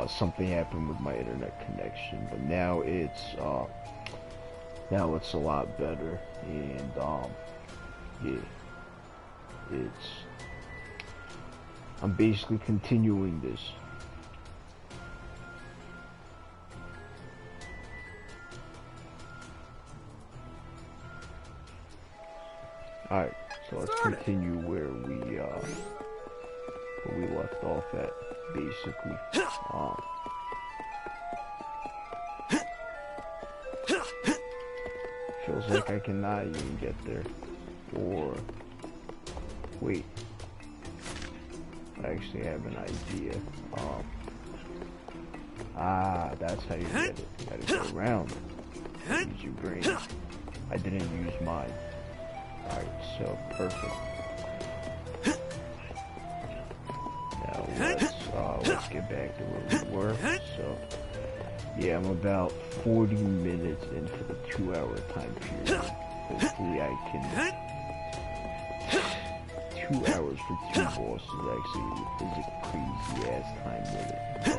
something happened with my internet connection, but now it's a lot better, and yeah, I'm basically continuing this. Alright, so let's continue where we left off at, basically. Feels like I cannot even get there. Or wait, I actually have an idea. That's how you get it. You gotta go around. Use your brain. I didn't use mine. Alright, so perfect. Now let's get back to where we were. So yeah, I'm about 40 minutes into the 2-hour time period. Hopefully I can 2 hours for 2 bosses actually is a crazy ass time limit. But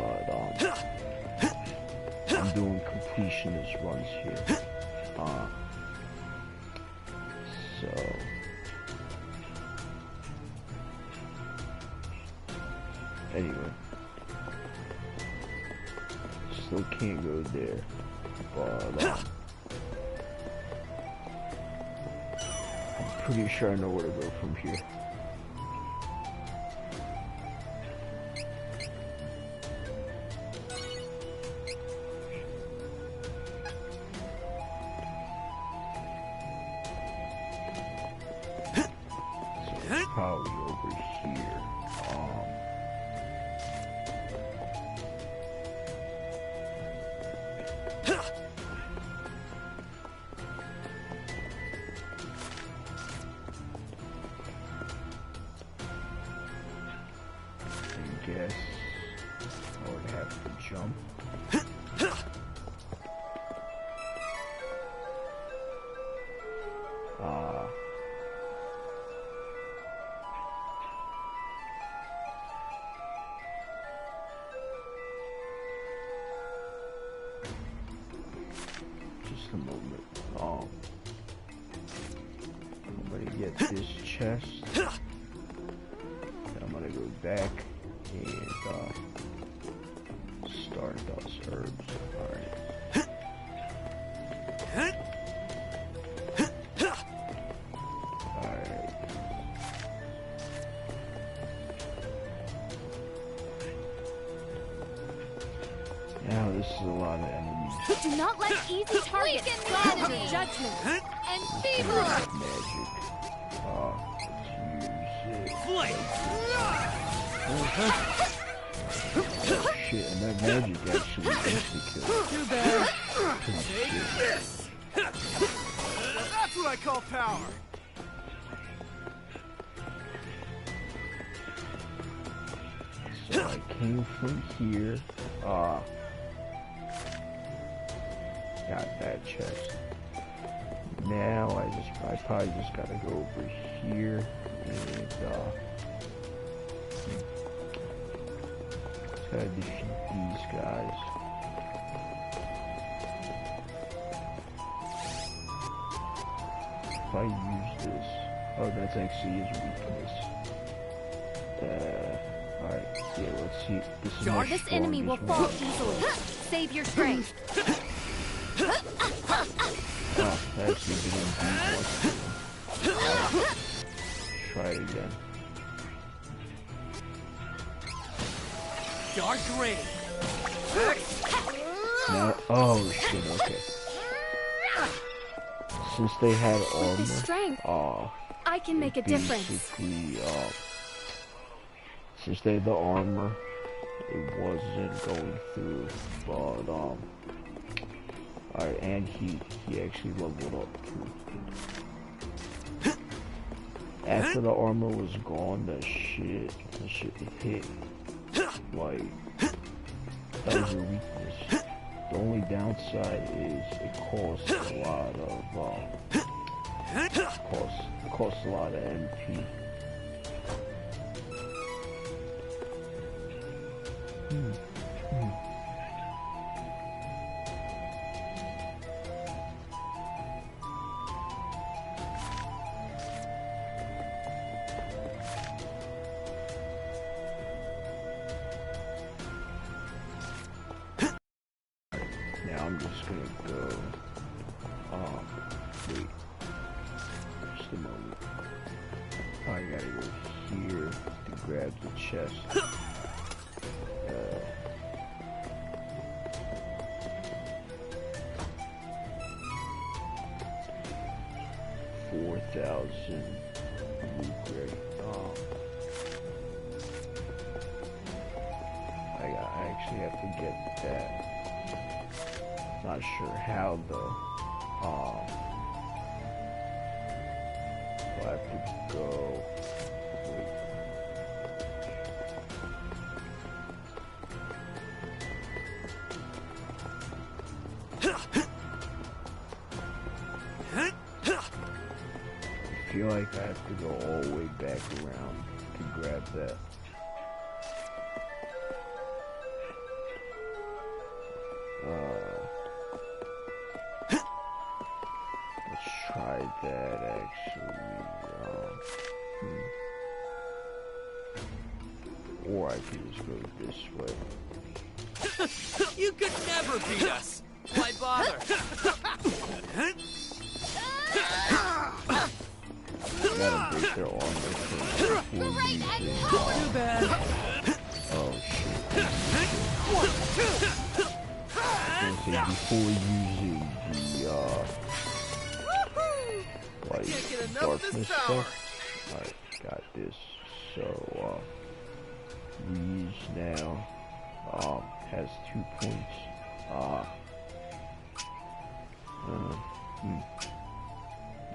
I'm doing completionist runs here. So anyway, still can't go there, but I'm pretty sure I know where to go from here. Probably over here. I guess I would have to jump. Just a moment. I'm gonna get this chest. Then I'm gonna go back and start those herbs. Alright. Alright. Now this is a lot of enemies. Do not let easy targets God of judgment and feeble. Magic. Oh shit, and that magic actually insta-kills. Too bad. Take this. That's what I call power. So I came from here. Got that chest. Now I probably just gotta go over here and just gotta defeat these guys. If I use this, oh, that's actually his weakness. Alright, yeah, let's see. This enemy will fall easily. Save your strength. Oh, actually didn't do much. Try it again. Dark Rain. No, oh shit, okay. Since they had armor, I can make a difference. Since they had the armor, it wasn't going through, but alright, and he actually leveled up too. After the armor was gone, that shit hit. Like, that was your weakness. The only downside is it costs a lot of MP. just gonna go, wait, just a moment. I gotta go here to grab the chest. 4,000 loot crate. I actually have to get that. Not sure how though. I'll have to go. Wait. I feel like I have to go all the way back around to grab that. Let's try that actually. Or I could just go this way. You could never beat us. Why bother? Gotta break their armor first before using, Too bad. oh shit. I was gonna say before using the like darkness stuff. Alright, got this. So Reese now has 2 points.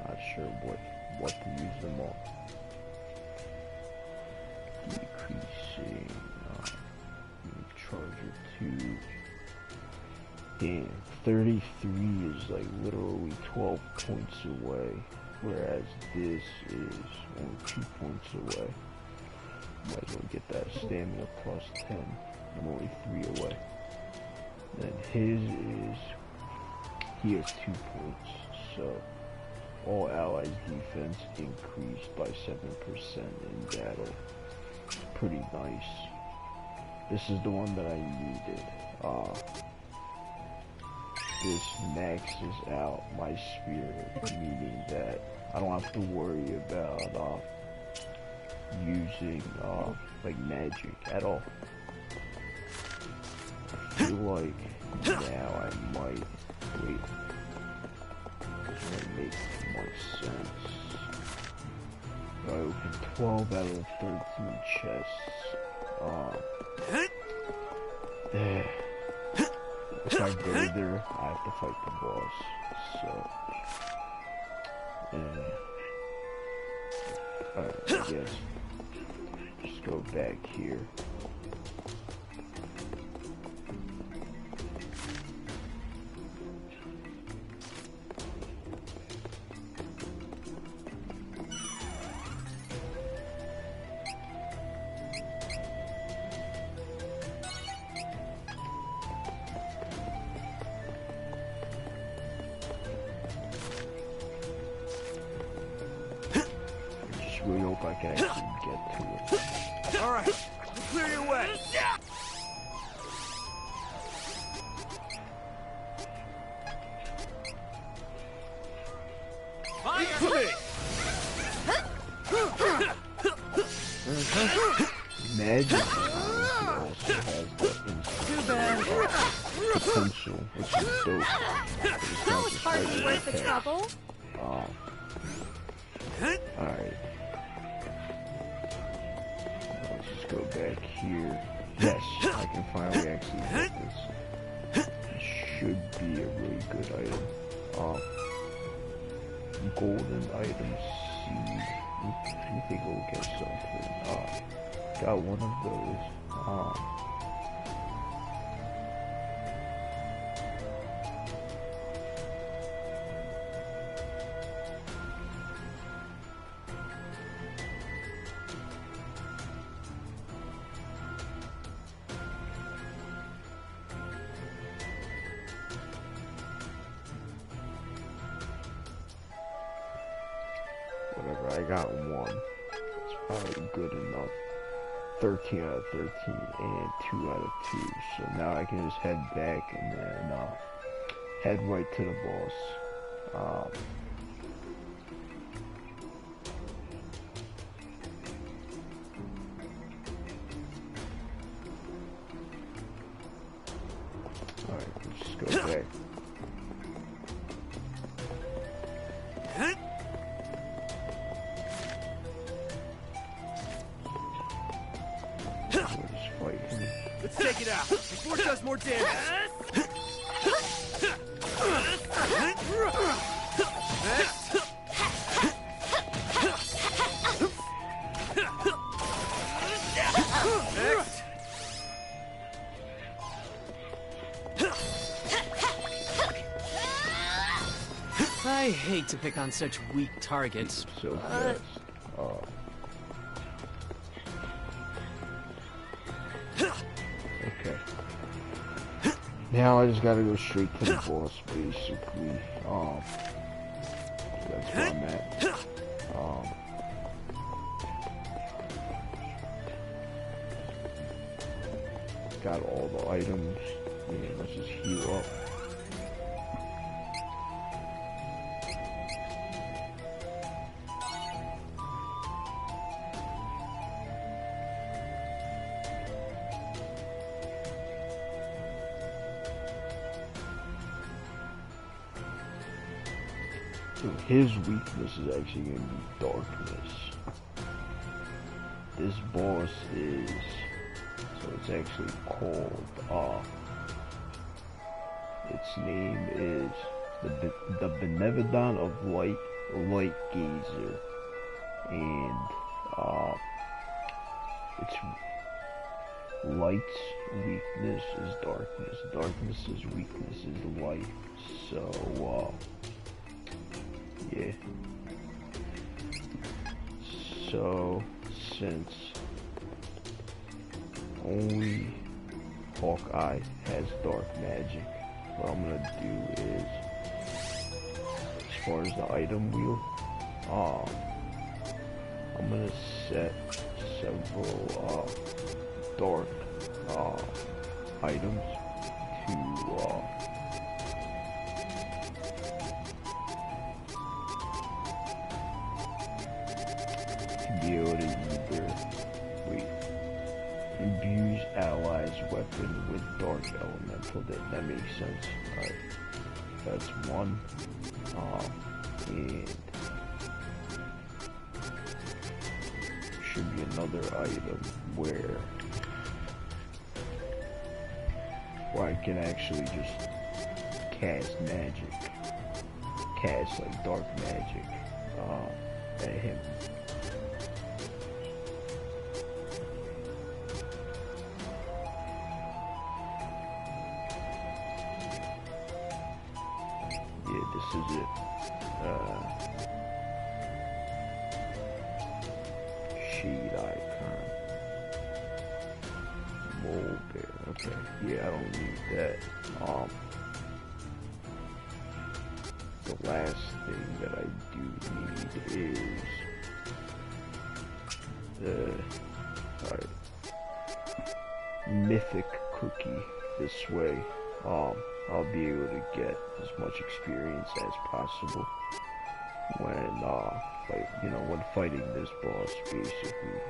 Not sure what to use them on. Decreasing charger 2. Damn, 33 is like literally 12 points away, whereas this is only 2 points away. Might as well get that stamina plus 10. I'm only 3 away. Then his is, he has 2 points, so all allies defense increased by 7% in battle. Pretty nice. This is the one that I needed. This maxes out my spirit, meaning that I don't have to worry about using like magic at all. I feel like now I might wait. This might make more sense. I opened 12 out of 13 chests. If I go there, I have to fight the boss. So, alright, I guess just go back here. Really hope I can actually get to it. Alright, clear your way. Fire me! Magic also has the potential, which is dope. That was hardly worth the trouble. Alright. Let's just go back here. Yes, I can finally actually get this. It should be a really good item. Golden item seed. Let me take a look at something. Got one of those. Whatever, I got one. It's probably good enough. 13 out of 13 and 2 out of 2. So now I can just head back and then head right to the boss. Alright, let's just go back. Let's take it out before it does more damage. Next. I hate to pick on such weak targets. So fast. Okay. Now I just gotta go straight to the boss, basically. That's where I'm at. Got all the items. Yeah, let's just heal up. So his weakness is actually going to be darkness. This boss is, so it's actually called, its name is the Benevodon of Lightgazer, and its light's weakness is darkness. Darkness's weakness is light. So yeah. So since only Hawkeye has dark magic, what I'm gonna do is, as far as the item wheel, I'm gonna set several dark items to be able to either imbues allies' weapon with dark elemental. That makes sense. Alright, that's one. And should be another item where I can actually just cast magic, like dark magic at him. Yeah, this is it. Sheet icon. Mold bear. Okay. Yeah, I don't need that. The last thing that I do need is the mythic cookie. This way, I'll be able to get as much experience as possible when, when fighting this boss, basically.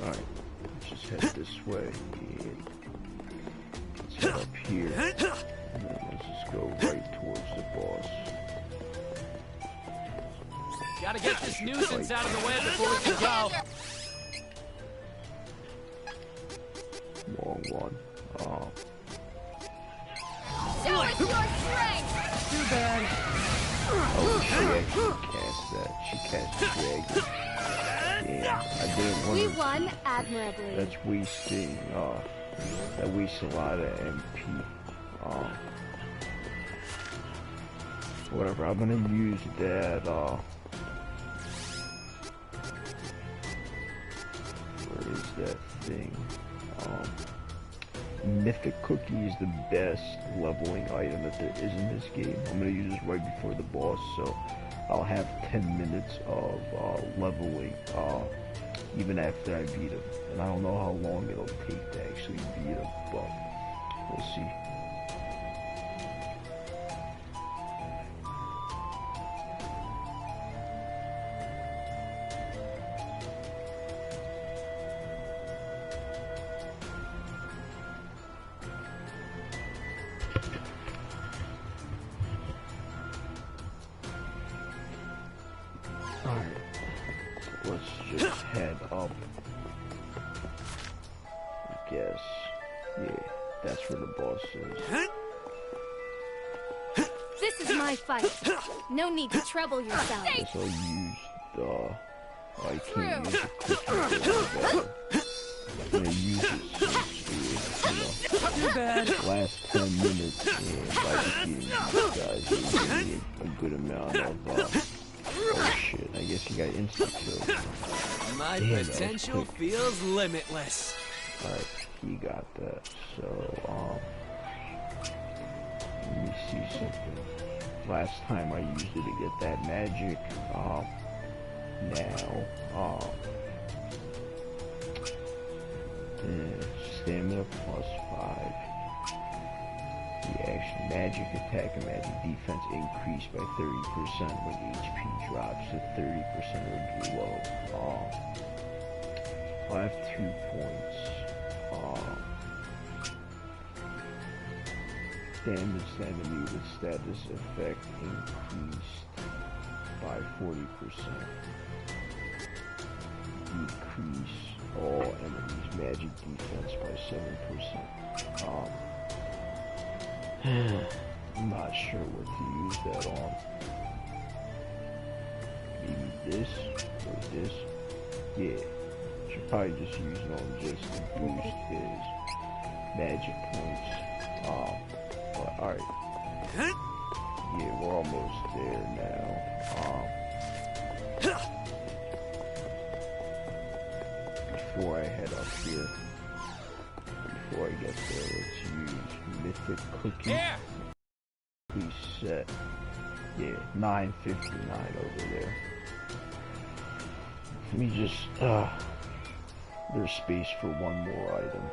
Alright, let's just head this way, and let's head up here, and then let's just go right towards the boss. Gotta get this nuisance out of the way before we can go. Long one. Show us your strength! Too bad. Oh, she actually cast that. She cast Dragon. Yeah, I didn't want We to. won admirably. That's wasting, that wastes a lot of MP. Whatever, I'm gonna use that, where is that thing? Mythic Cookie is the best leveling item that there is in this game. I'm gonna use this right before the boss, so I'll have 10 minutes of leveling even after I beat him. And I don't know how long it'll take to actually beat him, but we'll see. Alright, let's just head up. I guess. Yeah, that's where the boss is. This is my fight. No need to trouble yourself. I guess I'll use the... Oh, I can't use the cookie. I'm gonna use it since Too bad. last 10 minutes by defeating these guys, it gave me a good amount of, oh shit, I guess he got insta-killed. My Damn, potential feels limitless. Alright, he got that, so, let me see something. Last time I used it to get that magic, stamina plus 5. Reaction, magic attack and magic defense increase by 30% when HP drops to 30% or below. I have 2 points. Damage to enemy with status effect increased by 40%. Decrease all enemies' magic defense by 7%. I'm not sure what to use that on. Maybe this or this. Yeah, should probably just use it on just to boost his magic points. But alright. Yeah, we're almost there now. Before I head up here, before I get there, let's use Mythic Cookie. Please set. Yeah, 959 over there. Let me just, there's space for one more item.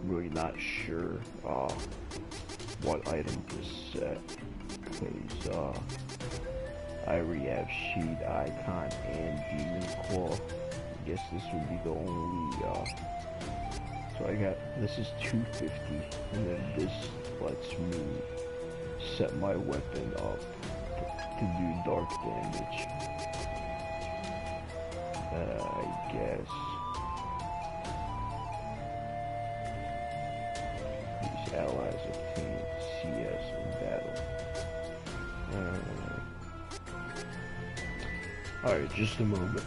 Really not sure what item to set, because I already have Sheet Icon and Demon Claw. I guess this would be the only so I got, this is 250, and then this lets me set my weapon up to do dark damage. I guess allies obtain CS in battle. Alright, just a moment.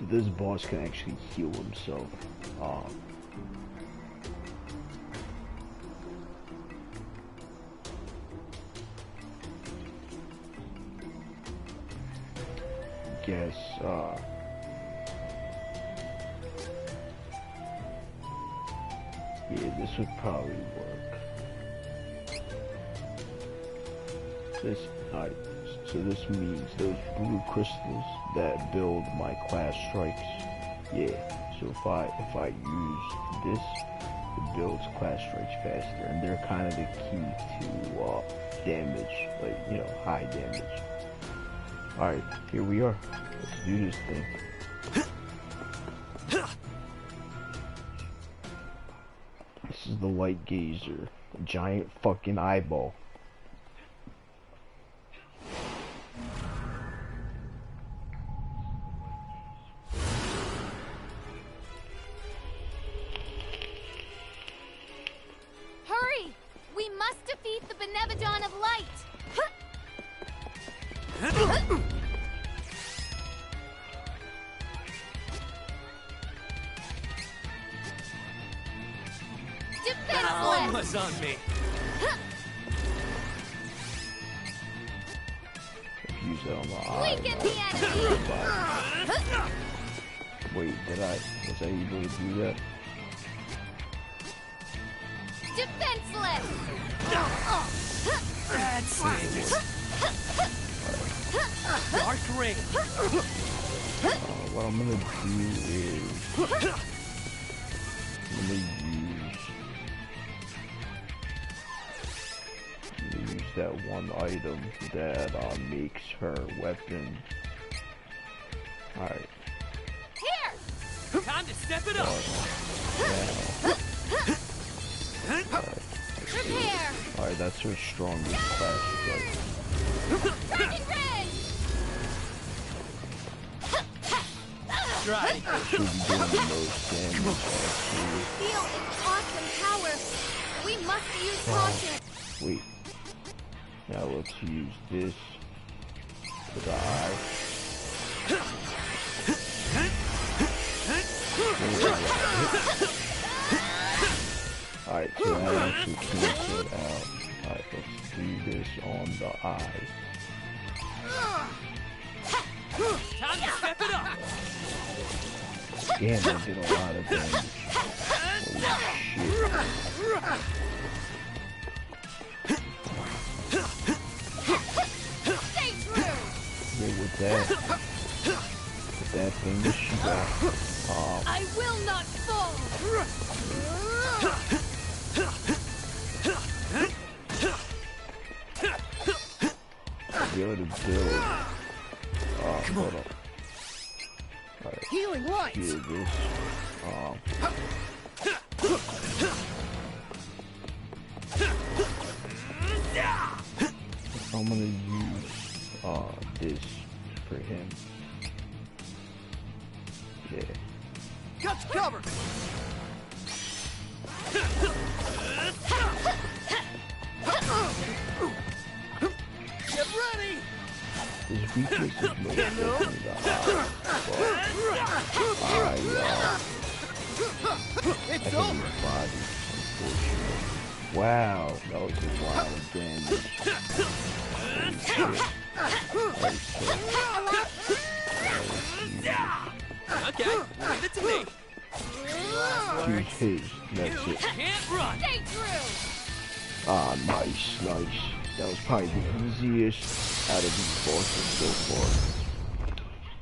This boss can actually heal himself. guess, yeah, this would probably work. Alright, so this means those blue crystals that build my class strikes. Yeah, so if I use this, it builds class strikes faster, and they're kind of the key to damage, like, you know, high damage. Alright, here we are. Let's do this thing. This is the Lightgazer, a giant fucking eyeball. Hurry! We must defeat the Benevodon of Light! Almost on me. Use that on the eye. Weaken the enemy! Wait, was I able to do that? Defenseless! That's it. Dark ring. What I'm gonna do is I'm gonna use that one item that makes her weapon. Alright. Here! Time to step it up. Prepare! Alright, that's her strongest class strike. Dragon Ring! Right. Should be doing the most damage, actually. Feel its awesome power. We must use caution. Wait. Now let's use this for the eye. Alright, so that actually cancels it out. Alright, let's do this on the eye. Time to step it up. Damn, that did a lot of damage. Holy shit. Stay true! Yeah, with that thing that she got. I will not fall! Be able to build. Hold up. Alright. Healing light. Heal this. I'm gonna use this for him. Yeah. Got you covered. Get ready. His weakness is most definitely the It's over. body, unfortunately. Wow, that was a lot of damage. Okay, leave it to me. Use his, that's it. Can't run. Stay true! Ah, nice. That was probably the easiest out of these bosses so far.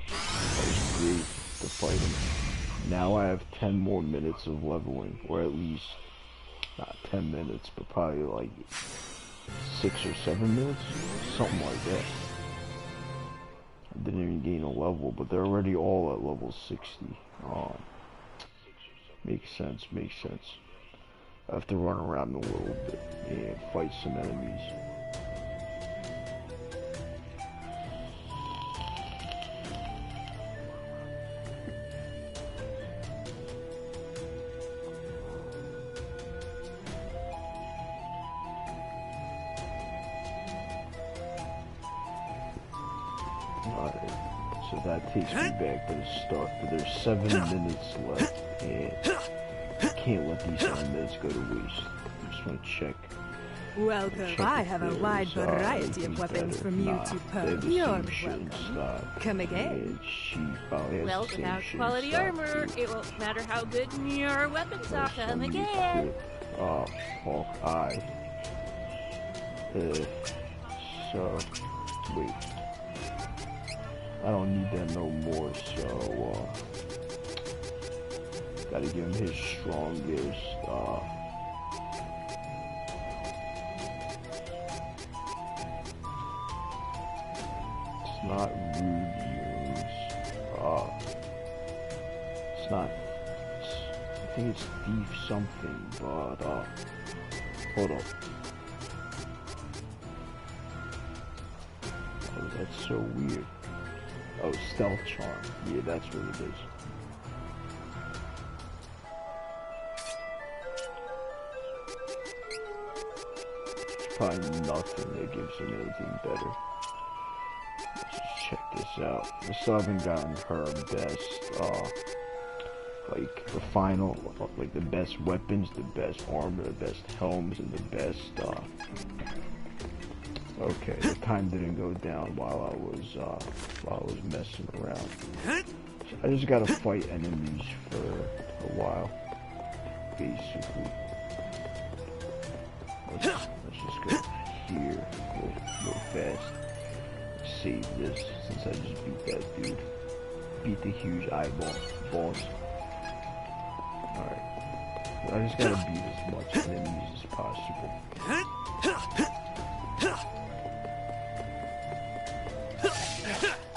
That was great to fight him. Now I have 10 more minutes of leveling, or at least, not 10 minutes, but probably like 6 or 7 minutes, something like that. I didn't even gain a level, but they're already all at level 60. Makes sense. I have to run around a little bit and fight some enemies. Alright, so that takes me back to the start, but there's 7 minutes left, and I can't let these 7 minutes go to waste. I just want to check. Welcome. I have a wide variety of weapons from you to They're the You're same shit in welcome. style. Come again. Yeah, sheep. Oh, yeah, Well, it's the same without shit in quality style, armor, too. it won't matter how good your weapons are. Come Somebody again. quit. Oh, Hawkeye. So, wait. I don't need that no more, so, gotta give him his strongest, it's not Rubians, it's not, I think it's Thief something, but, hold up. Oh, that's so weird. Oh, Stealth Charm. Yeah, that's what it is. Probably nothing that gives him anything better. Let's just check this out. I still haven't gotten her best, like, the final, like, the best weapons, the best armor, the best helms, and the best, okay, the time didn't go down while I was messing around. So I just gotta fight enemies for a while, basically. Let's just go here real fast. Save this since I just beat that dude. Beat the huge eyeball boss. Alright. I just gotta beat as much enemies as possible.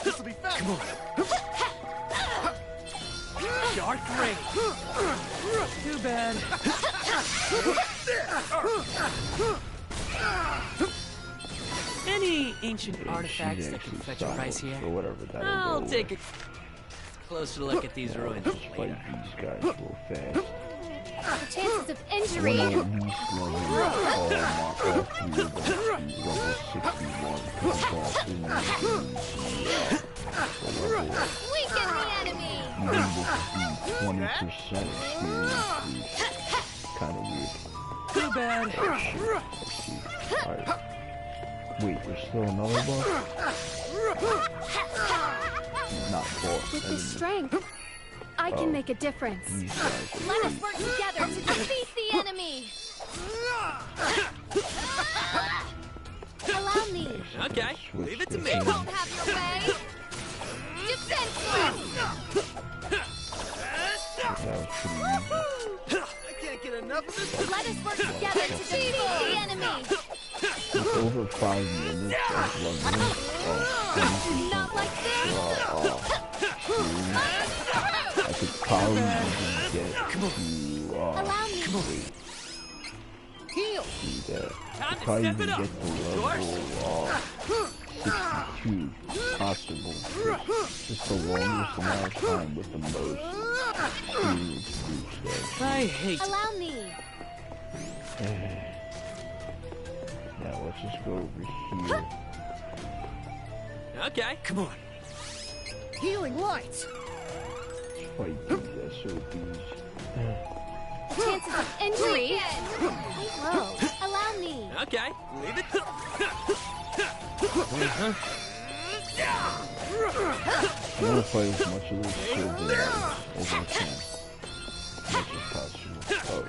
This'll be fast. Come on. Dark Ray. Too bad. Any ancient artifacts that can fetch a price here? Or whatever that I'll take a closer look at these ruins Just fight later. these guys real fast. The chances of I injury. want to at least level all my three of them to level 61 because bosses need to level up. Weaken the enemy. Even with the 20% experience boost. Kind of weird. Too bad. Oh shit. Let's see. Alright. Wait, there's still another boss? Not boss. With enemy. his strength, I can make a difference. These guys are Let us crazy. work together to defeat the enemy. Allow me. Okay, leave it to me. You won't have your way. Defenseless. That was pretty easy. I can't get enough of this. Let us work together to defeat the enemy. With over 5 minutes of leveling. Not like this. I could probably even get to, Allow me. wait, Heal. see that. I Time could to probably step even it get up. to level, 62, possible. Just the longest amount of time with the most experience boost. I hate Allow me. Now let's just go over here. Okay, come on. Healing lights. Fight these SOBs. Chances of injury. Low. Allow me. Okay, leave it. I'm gonna fight as much of those silver as I can. As much as possible. Oh,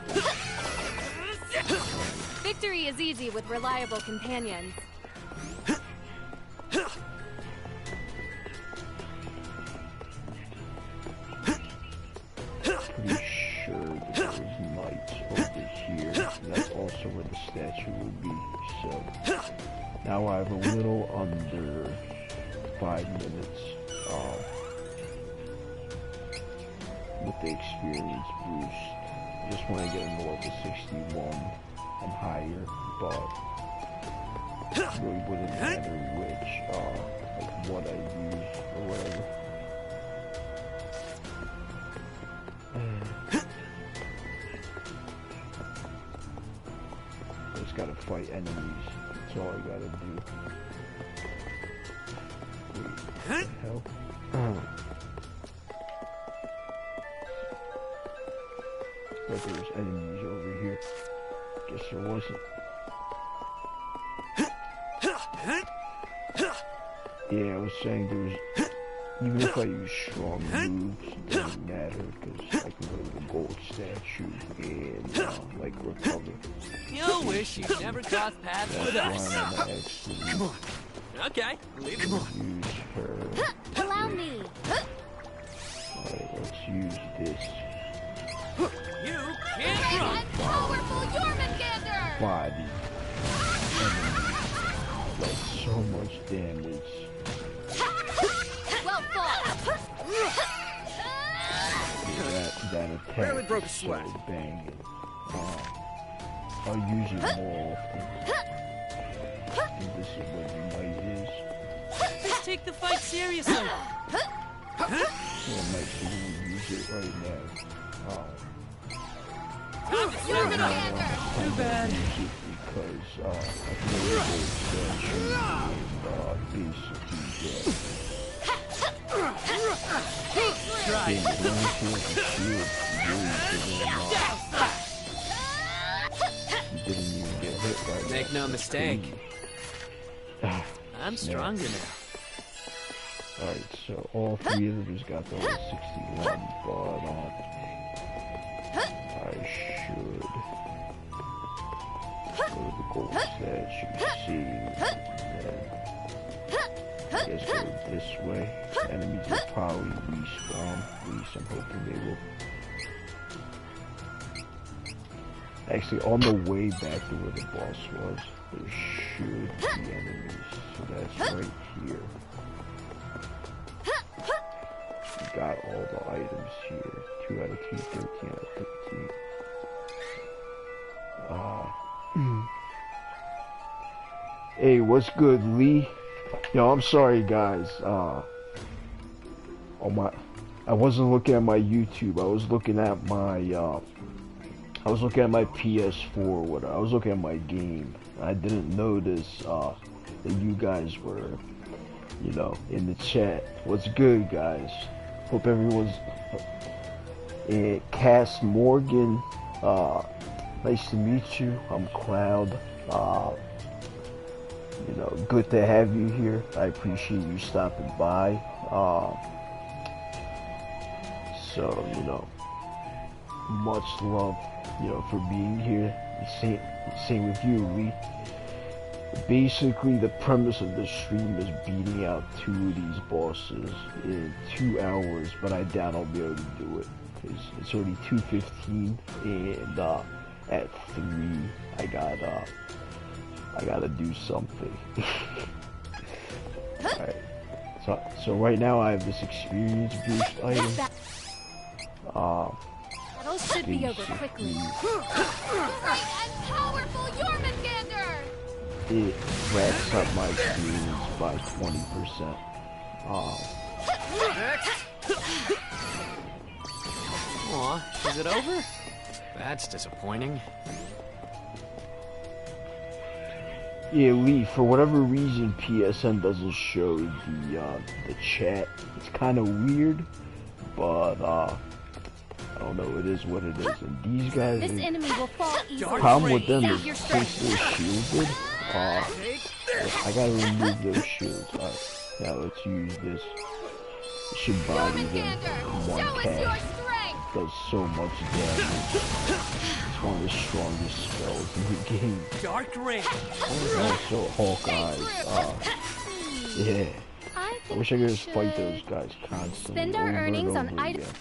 Victory is easy with reliable companions. pretty sure that there's knights over here. That's also where the statue will be. So now I have a little under 5 minutes with the experience boost. I just want to get into level 61 and higher, but it really wouldn't matter which, like what I use or whatever. Just gotta fight enemies. That's all I gotta do. Wait, what the hell? But there's enemies over here. Guess there wasn't. Yeah, I was saying there was, even if I use strong moves, it doesn't matter because I can go to the gold statue and like recover. You'll wish you never crossed paths with That's us. why I'm gonna actually Okay, leave it. use her. Allow me. Alright, let's use this. You can't run. And powerful Jormungandr! Body. Does so much damage. Well fought. That attack Barely broke a is so sweat. banging. I'll use it more often. I think this is what Unite is. Let's take the fight seriously. So I might even use it right now. Jormungandr! Too bad. Use it because I can really statue and basically Try it. Didn't even get hit right. Make no mistake. I'm stronger now. Alright, so all three of them got the 61, but I should go to the gold statue, see, I guess go this way. Enemies will probably respawn, at least I'm hoping they will. Actually, on the way back to where the boss was, there should be enemies, so that's right here. We got all the items here. 2 out of 2, 13 out of 15. Hey, what's good, Lee? Yo, I'm sorry, guys. I wasn't looking at my YouTube. I was looking at my PS4. I was looking at my game. I didn't notice that you guys were, you know, in the chat. What's good, guys? Hope everyone's. Cass Morgan. Nice to meet you. I'm Cloud. You know, good to have you here. I appreciate you stopping by. So, you know, much love, you know, for being here. Same with you, Lee. Basically, the premise of the stream is beating out 2 of these bosses in 2 hours, but I doubt I'll be able to do it. It's already 2:15, and at 3, I gotta do something. Alright. So right now I have this experience boost item. Battle should be over quickly. Great and powerful Jormungandr! It racks up my experience by 20%. Aw, is it over? That's disappointing. Yeah, Lee, for whatever reason PSN doesn't show the chat. It's kind of weird, but I don't know, it is what it is. And these guys, This enemy will fall the easily. problem with them Save is your since strength. they're shielded, I gotta remove those shields. Now let's use this. It should body them in Jormungandr, one show us your cast. strength! Does so much damage. It's one of the strongest spells in the game. Dark ring. Also, Hawkeye's, yeah. I wish I could just fight those guys constantly. Spend our over and earnings on over items again.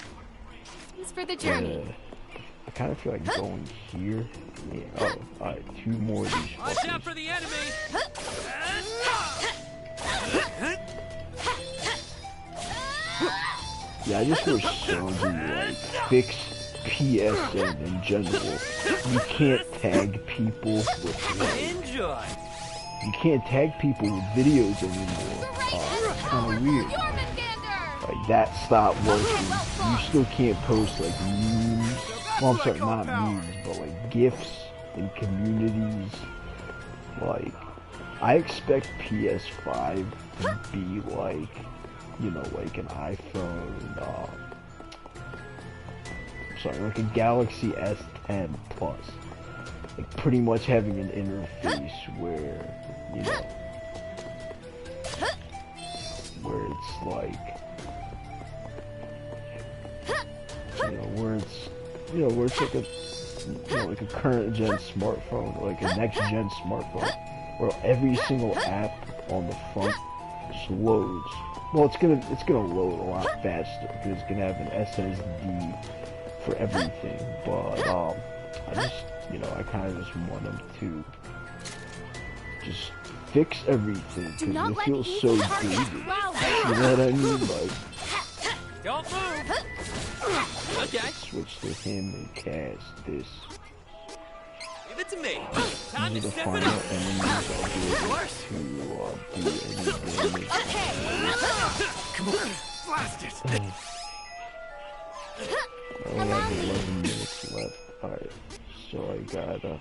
for the journey. I kind of feel like going here. Yeah. Oh, alright. 2 more of these Watch out fuckers. for the enemy. Yeah, I just wish Sony like fix PSN in general. You can't tag people with like, Enjoy. you can't tag people with videos anymore. It's kind of weird. Jormungandr! Like that stopped working. You still can't post like memes. Well, I'm sorry, not memes, but like GIFs in communities. Like, I expect PS5 to be like, you know, like an iPhone, sorry, like a Galaxy S10 Plus. Like pretty much having an interface where, you know, it's like, where it's like a, like a current gen smartphone, like a next gen smartphone, where every single app on the front just loads. Well, it's gonna load a lot faster because it's gonna have an SSD for everything. But I just, I kind of just want them to just fix everything because it feels so dated. You know what I mean? Like, Don't move. Okay. Switch to him and cast this. Give it to me. Time to The step it final up. enemies I'll be able Worse. to do any damage. Come on. Blast it. I only have 11 minutes left. Alright, so I gotta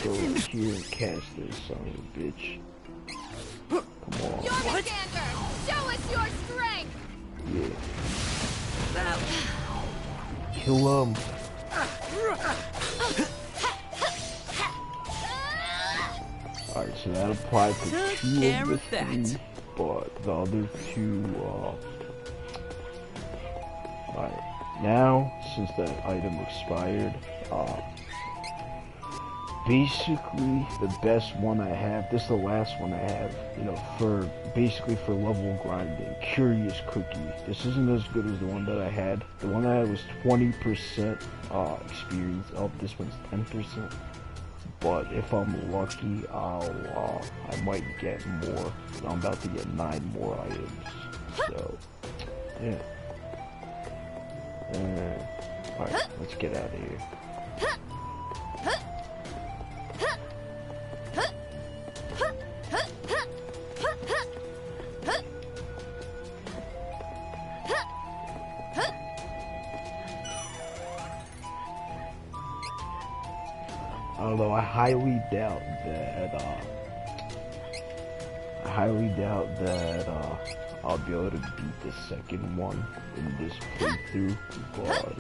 go over here and cast this son of a bitch. Come on. Yormander, show us your strength! Yeah. Kill him. Alright, so that applied to Took 2 care of the of that. 3, but the other 2, alright. Now, since that item expired, basically the best one I have, this is the last one I have, basically for level grinding, Curious Cookie. This isn't as good as the one that I had. The one I had was 20% experience up, this one's 10%. But if I'm lucky, I might get more. I'm about to get 9 more items. So, yeah. Alright, let's get out of here. Although I highly doubt that I'll be able to beat the second one in this playthrough, but I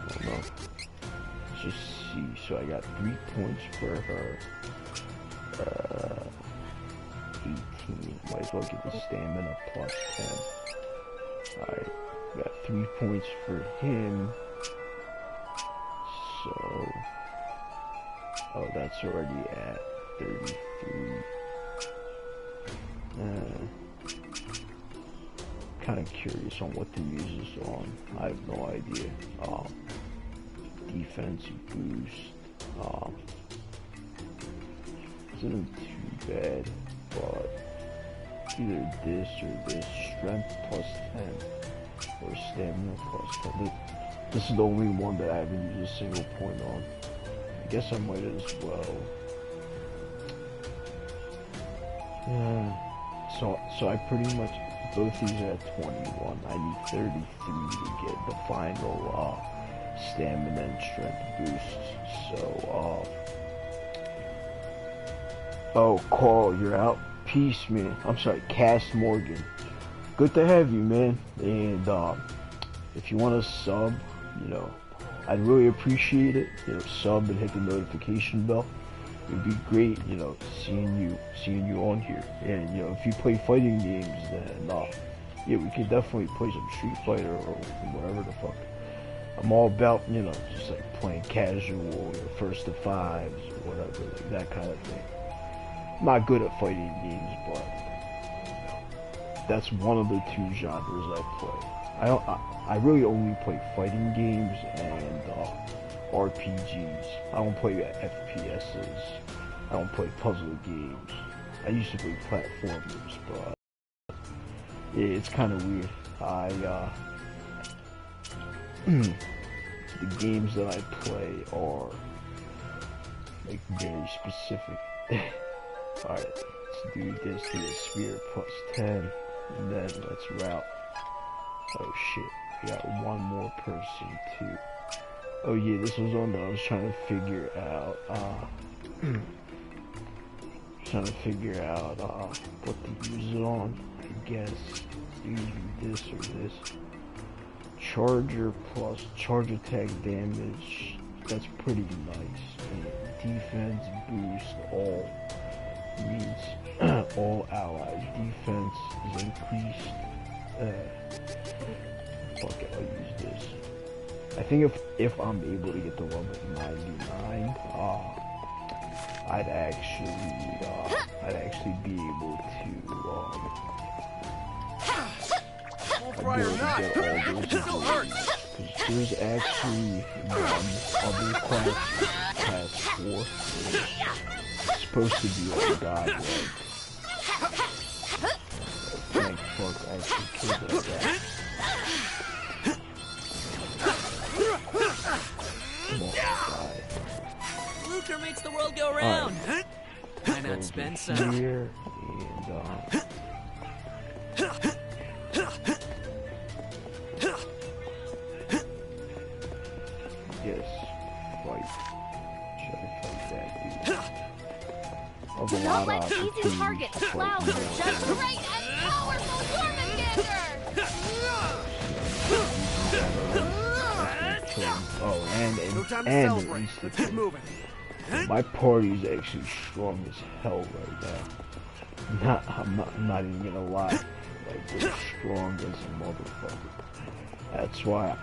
don't know. Let's just see. So I got 3 points for her. 18. Might as well get the stamina plus 10. Alright, got 3 points for him. So, oh, that's already at 33. Kind of curious on what to use this on. I have no idea. Defense boost. Isn't too bad, but either this or this. Strength plus 10 or stamina plus 10. This is the only one that I haven't used a single point on. I guess I might as well. So I pretty much, both these are at 21. I need 33 to get the final stamina and strength boost. So, oh, Carl, you're out. Peace, man. I'm sorry, Cass Morgan. Good to have you, man. And if you want to sub, I'd really appreciate it. Sub and hit the notification bell. It'd be great, seeing you on here. And if you play fighting games, then yeah, we could definitely play some Street Fighter or whatever the fuck. I'm all about, just like playing casual, first to fives or whatever, like that kind of thing. I'm not good at fighting games, but that's one of the 2 genres I play. I really only play fighting games and RPGs. I don't play FPSs. I don't play puzzle games. I used to play platformers, but yeah, it's kind of weird. The games that I play are like very specific. Alright, let's do this to the spirit plus 10, and then let's route. Oh shit, we got one more person too. Oh yeah, this was on that I was trying to figure out, what to use it on. I guess either this or this. Charger plus charge attack damage, that's pretty nice. And defense boost all. means all allies defense is increased. Fuck it, I'll use this. I think if I'm able to get to level 99, I'd actually be able to get all those abilities. There's actually one other class 4, it's supposed to be like a god like. Thank fuck I actually killed that guy. Come on, die. Lucre makes the world go round. Right. Why not spend some? Here and yes, fight. Should I fight that dude? Of a Do not lot let of easy targets cloud your just great and powerful Jormungandr! Oh, and No time to and celebrate. Let's get moving. my party's actually strong as hell right now. I'm not even gonna lie. Like, they're strong as a motherfucker. That's why.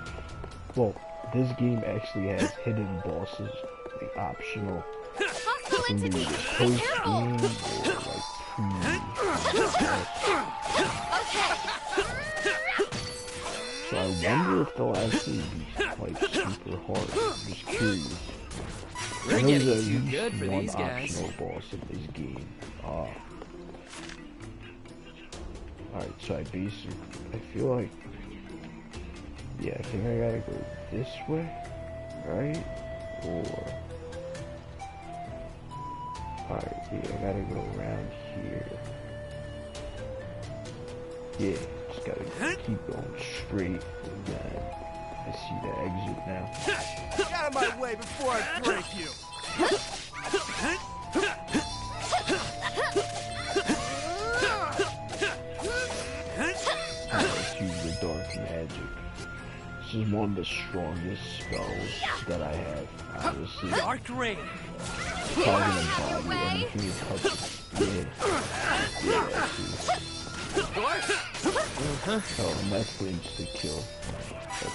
Well, this game actually has hidden bosses, like optional. Hostile In the entity! Be post careful! game or like so I wonder if they'll actually be like super hard. I'm just curious. We're I know getting there's too at least good for one these guys. optional boss in this game. Alright, so I feel like, yeah, I think I gotta go this way, right? Or, alright, yeah, I gotta go around here. Yeah, just gotta keep going straight, and then I see the exit now. Get out of my way before I break you. Let's use the dark magic. This is one of the strongest spells that I have, honestly. Dark rain. Target and body, anything it touches. Yeah, oh, and that's the insta kill.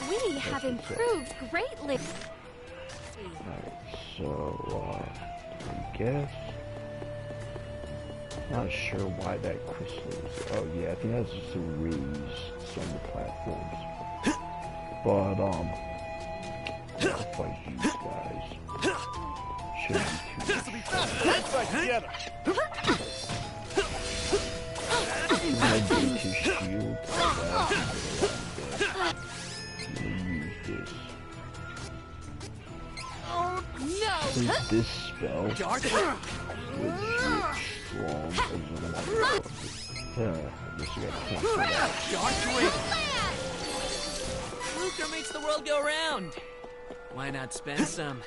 We have improved greatly. Alright, so, I guess. Not sure why that crystal is. Oh, yeah, I think that's just to raise some of the platforms. But, I'll fight these guys. Shouldn't be too This will be fun. Let's fight together. I need to shield that. Use this. No! Since this spell Dark is legit strong as a motherfucker. I guess you gotta cancel that. Dark rain. Lucre makes the world go round. Why not spend some?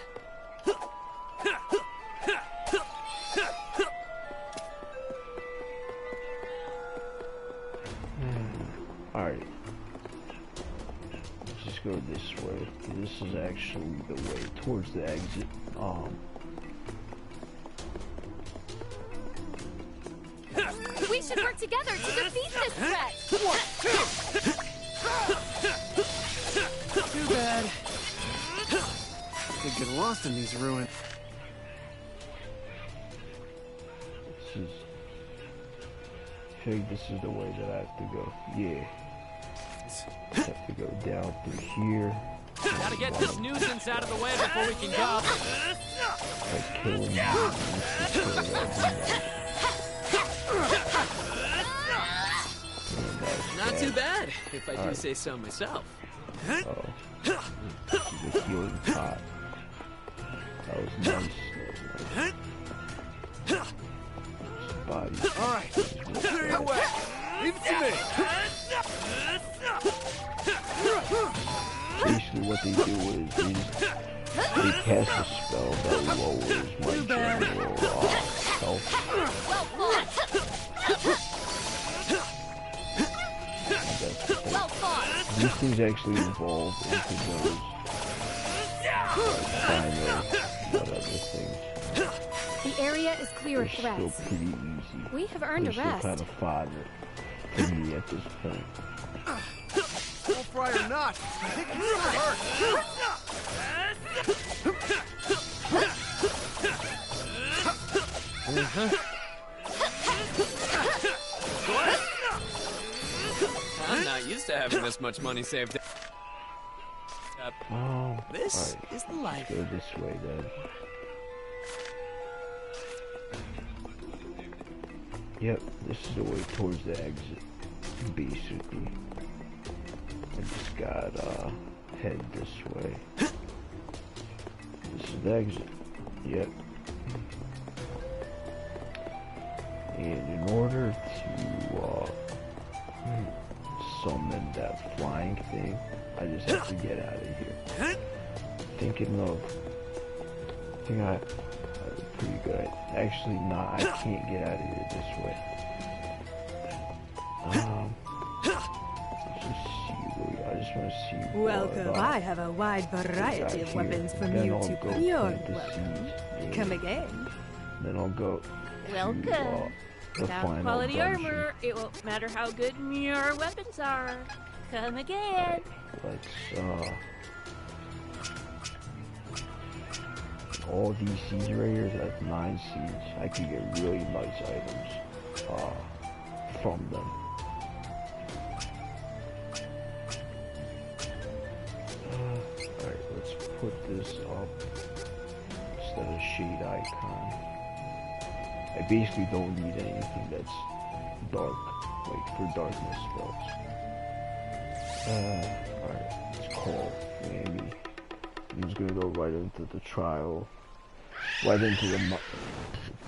Alright. Let's just go this way. This is actually the way towards the exit. We should work together to defeat this threat! Too bad. Could get lost in these ruins. This is... I think this is the way that I have to go. Yeah. I have to go down through here. Gotta get this nuisance out of the way before we can go. Like kill him. Not too bad, if I do say so myself. Oh. This is a healing pot. That was nice. Body. All right, clear your way. Leave it to me. Basically what they do is they cast a spell that lowers my general health. Well fought! Well fought! These things actually evolve into those final whatever things. The area is clear of They're still threats. pretty easy. We have earned a They're still rest. kind of fodder for me at this point. Full fry or not, I think it's gonna hurt. I'm not used to having this much money saved up. Oh, This alright. is the life. Go this way then. Yep, this is the way towards the exit, basically. I just gotta head this way. This is the exit. Yep. And in order to summon that flying thing, I just have to get out of here. Thinking of, I think I pretty good. Actually, not. I can't get out of here this way. Let's just see. I just want to see. Welcome. What, I have a wide variety of weapons from then you I'll to go put. You're plant the welcome. seeds, Come and again. then I'll go. Welcome. To, the Without final quality dungeon. armor, it won't matter how good your weapons are. Come again. Let's all these seeds right here, that's 9 seeds. I can get really nice items from them. Alright, let's put this up instead of shade icon. I basically don't need anything that's dark, like for darkness spells. Alright, it's called maybe. I'm just gonna go right into the trial. Right into the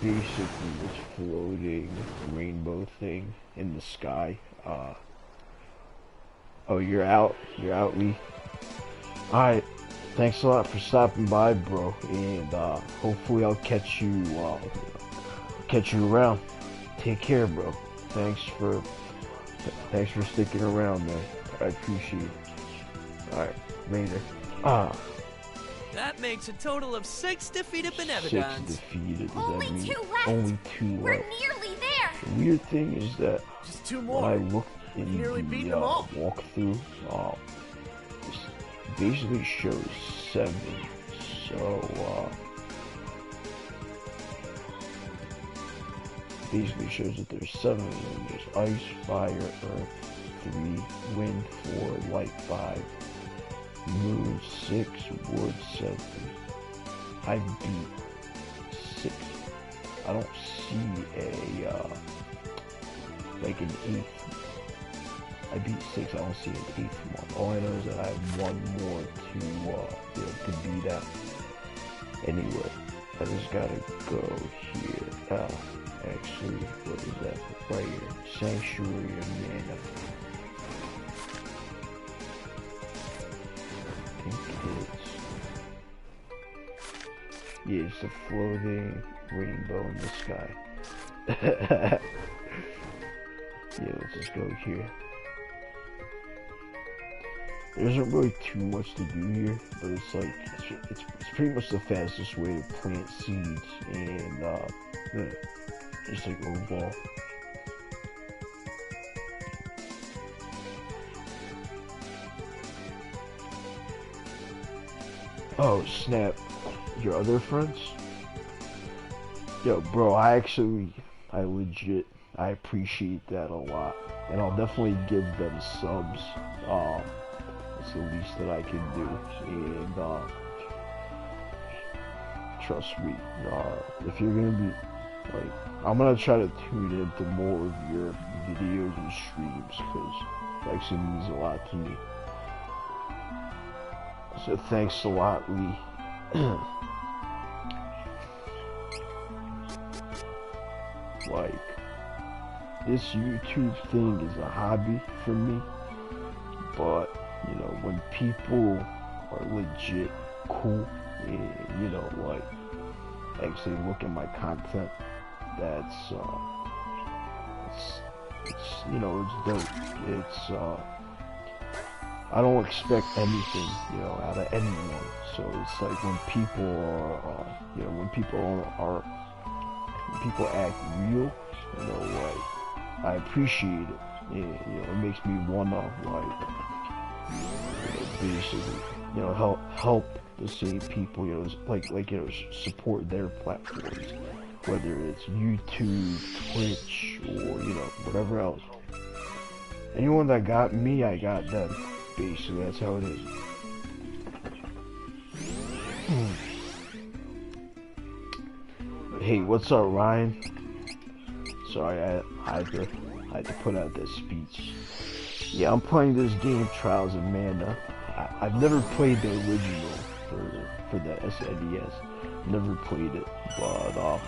basically this floating rainbow thing in the sky. Oh, you're out, Lee. Alright, thanks a lot for stopping by, bro, and hopefully I'll catch you around. Take care, bro. Thanks for sticking around, man. I appreciate it. Alright, later. That makes a total of 6 defeated 6 Benevodons. defeated. Does Only that mean 2 left. only 2 We're left? nearly there. The weird thing is that Just 2 when more. I looked in nearly the beaten them all. walkthrough, this basically shows 7. So basically shows that there's 7 of them. There's ice, fire, earth, 3, wind, 4, light, 5, moon, 6, wood, 7. I beat 6. I don't see a like an 8th. I beat 6. I don't see an 8th one. All I know is that I have 1 more to beat out. Anyway, I just gotta go here. Actually, what is that? Right here. Sanctuary of Mana. I think it's a floating rainbow in the sky. Yeah, let's just go here. There isn't really too much to do here, but it's like it's pretty much the fastest way to plant seeds and just like overall. Oh snap! Your other friends? Yo, bro, I legit, I appreciate that a lot, and I'll definitely give them subs. It's the least that I can do, and trust me, if you're gonna be like, I'm gonna try to tune into more of your videos and streams because it actually means a lot to me. So thanks a lot, Lee. Like, this YouTube thing is a hobby for me, but you know, when people are legit cool and, you know, like, actually look at my content, that's it's you know, it's dope. It's I don't expect anything, you know, out of anyone. So it's like when people are, you know, when people are people act real, you know, like, I appreciate it. You know, it makes me wanna, like, you know, basically, you know, help the same people, you know, like, you know, support their platforms, whether it's YouTube, Twitch, or, you know, whatever else. Anyone that got me, I got them. Basically, that's how it is. Hey, what's up, Ryan? Sorry, I had to put out this speech. Yeah, I'm playing this game, Trials of Mana. I've never played the original for the SNES. Never played it, but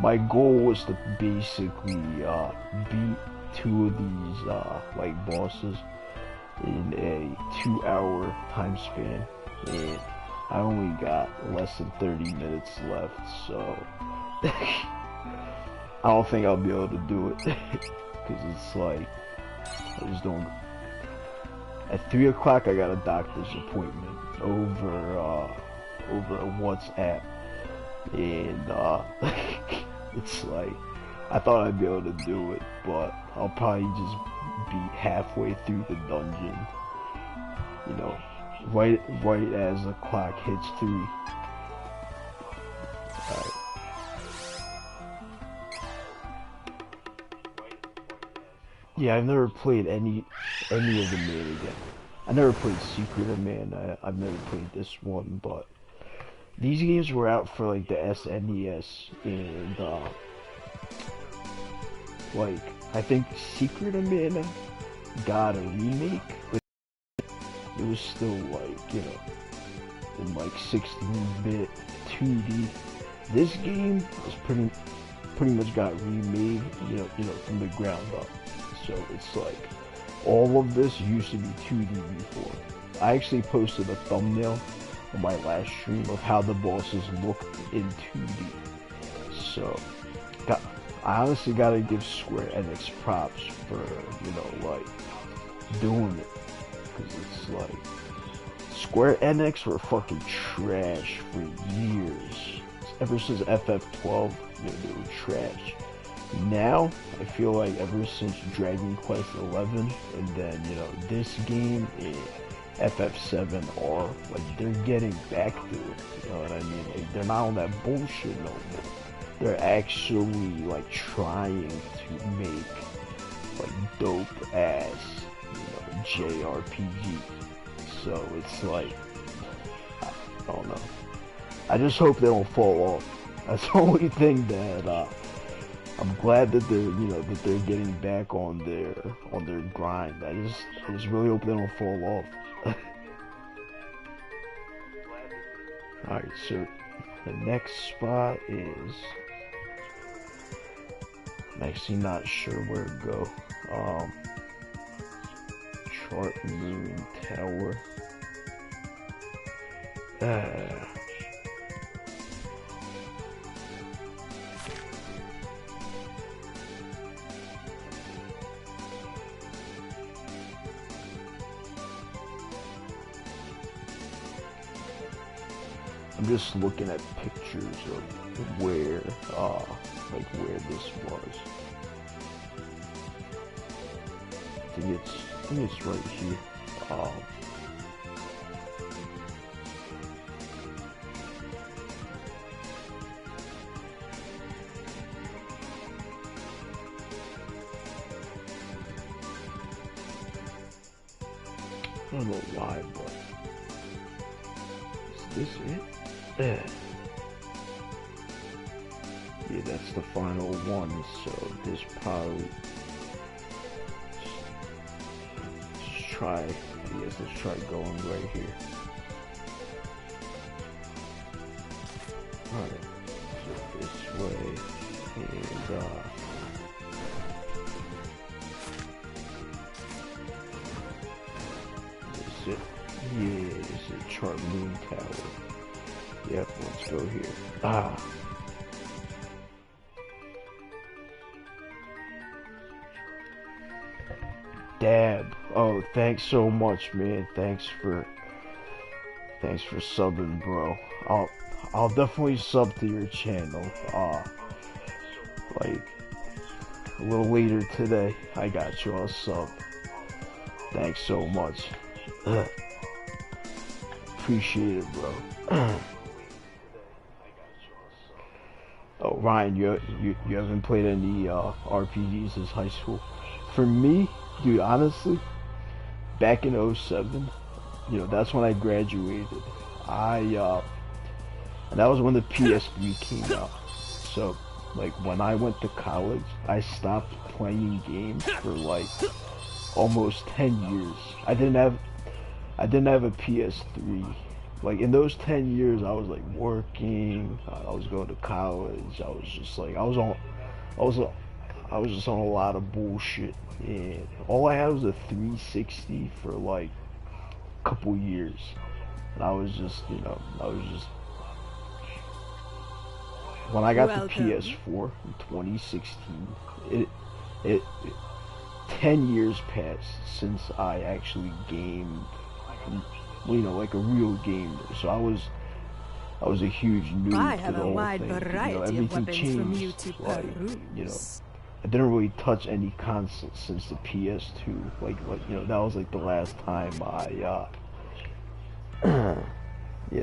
my goal was to basically beat 2 of these like bosses in a 2-hour time span, and I only got less than 30 minutes left, so I don't think I'll be able to do it, because it's like, I just don't. At 3 o'clock I got a doctor's appointment over WhatsApp, and it's like, I thought I'd be able to do it, but I'll probably just be halfway through the dungeon, you know, right as the clock hits 3. Alright. Yeah, I've never played any of the Mana again. I never played Secret of Mana. I've never played this one, but these games were out for like the SNES, and like, I think Secret of Mana got a remake, but it was still like, you know, in like 16-bit 2D. This game was pretty much got remade, you know, from the ground up. So it's like, all of this used to be 2D before. I actually posted a thumbnail on my last stream of how the bosses looked in 2D. So, I honestly gotta give Square Enix props for, you know, like, doing it. Because it's like, Square Enix were fucking trash for years. Ever since FF12, you know, they were trash. Now, I feel like ever since Dragon Quest 11, and then, you know, this game and FF7R, like, they're getting back to it, you know what I mean? Like, they're not on that bullshit no more. They're actually, like, trying to make, like, dope ass, you know, JRPG. So, it's like, I don't know. I just hope they don't fall off. That's the only thing that, I'm glad that they're, you know, that they're getting back on their grind. I just really hope they don't fall off. Alright, so the next spot is, I'm actually not sure where to go. Chart Moon Tower. I'm just looking at pictures of where, like where this was. I think it's right here. I don't know why, but is this it? Yeah, that's the final one, so this probably, let's try, let's try going right here. Alright, so this way, and is it? Yeah, it's a Chart Moon Tower. Yep, let's go here. Dab. Oh, thanks so much, man. Thanks for subbing, bro. I'll definitely sub to your channel. like a little later today, I got you a sub. Thanks so much. Appreciate it, bro. Oh, Ryan, you haven't played any RPGs since high school? For me, dude, honestly, back in '07, you know, that's when I graduated. And that was when the PS3 came out. So, like, when I went to college, I stopped playing games for like almost 10 years. I didn't have a PS3. Like, in those 10 years, I was like working. I was going to college. I was just like, I was just on a lot of bullshit. And all I had was a 360 for like a couple years. And I was just, you know, when I got the PS4 in 2016, it 10 years passed since I actually gamed, you know, like a real gamer. So I was a huge noob. I have to the a whole wide thing. variety you know, of everything weapons changed. from you to like, you know, peruse. I didn't really touch any consoles since the PS2. Like you know, that was like the last time I yeah,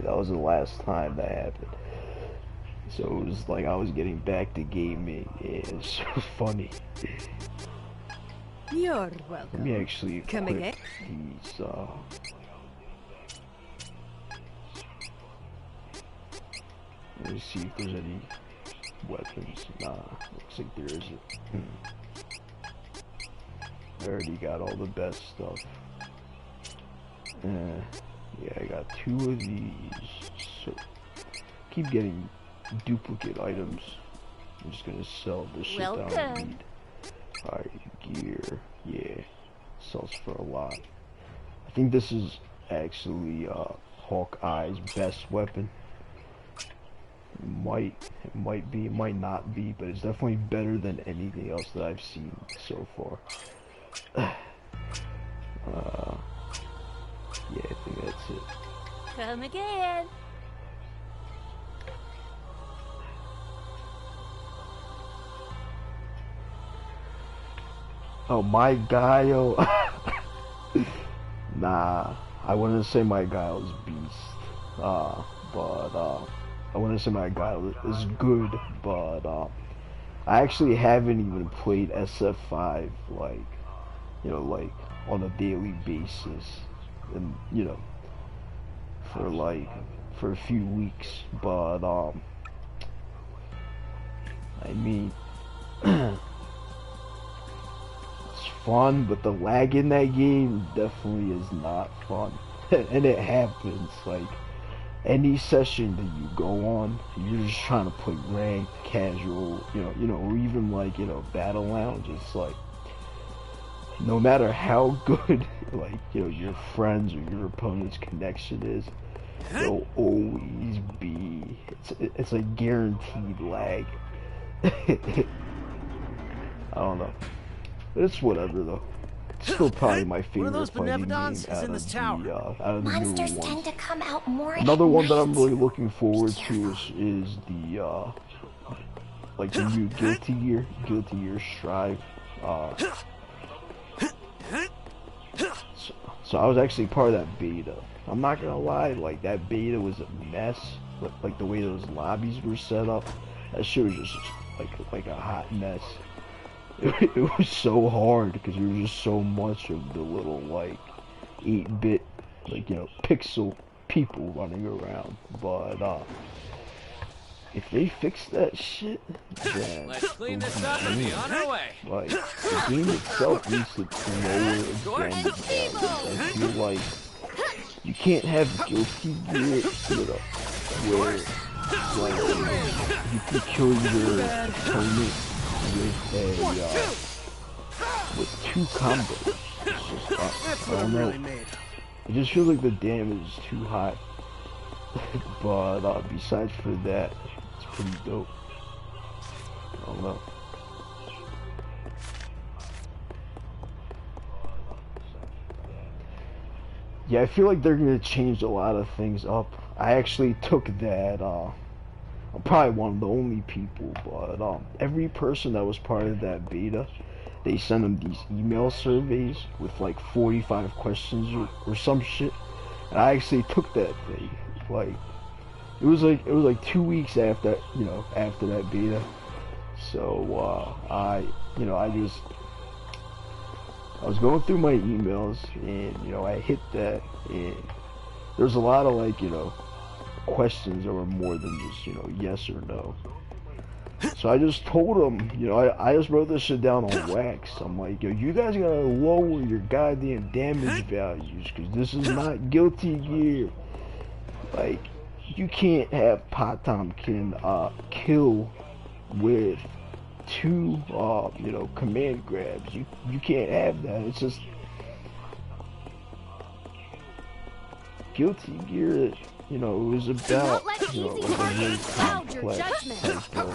that was the last time that happened. So it was like I was getting back to gaming. Yeah, it's so funny. You're welcome. Let me actually Come equip again? these. Let me see if there's any weapons. Nah, looks like there isn't. I already got all the best stuff. Yeah, I got 2 of these. So keep getting duplicate items. I'm just gonna sell this shit that I don't need. Alright, gear. Yeah, sells for a lot. I think this is actually Hawkeye's best weapon. It might be, it might not be, but it's definitely better than anything else that I've seen so far. Yeah, I think that's it. Come again. Oh, my Guile. Nah, I wouldn't say my Guile is beast. But I wouldn't say my Guile is good, but I actually haven't even played SF5 like, you know, like on a daily basis, and you know, for a few weeks. But I mean, it's fun, but the lag in that game definitely is not fun. And it happens like any session that you go on, you're just trying to play ranked, casual, you know, or even like, you know, battle lounge. It's like, no matter how good, like, you know, your friends or your opponent's connection is, there'll always be, it's a guaranteed lag. I don't know. It's whatever though. It's still probably my favorite those fighting Benevodons game is out in of this the tower. out of the Monsters newer tend ones. to come out more Another at one that I'm night. really looking forward Be to is the like the new Guilty Gear Strive. So I was actually part of that beta. I'm not gonna lie, like that beta was a mess. Like the way those lobbies were set up, that shit was just like a hot mess. It was so hard because there was just so much of the little like 8-bit, like, you know, pixel people running around. But if they fix that shit, then Let's clean this up and be on our way. like the game itself needs to lower again. I feel like you can't have Guilty Gear, you know, where like you can kill your opponent with 2 combos. It's just, I don't know. It just feels like the damage is too high. But besides for that, it's pretty dope. I don't know. Yeah, I feel like they're gonna change a lot of things up. I actually took that I'm probably one of the only people, but every person that was part of that beta, they sent them these email surveys with like 45 questions or some shit. And I actually took that thing. Like it was like 2 weeks after after that beta. So I was going through my emails and I hit that, and there's a lot of like questions that were more than just yes or no. So I just told them, I just wrote this shit down on wax. I'm like, yo, you guys gotta lower your goddamn damage values, because this is not Guilty Gear. Like, you can't have ToM can kill with 2 command grabs. You can't have that. It's just Guilty Gear. It was about like a really complex type of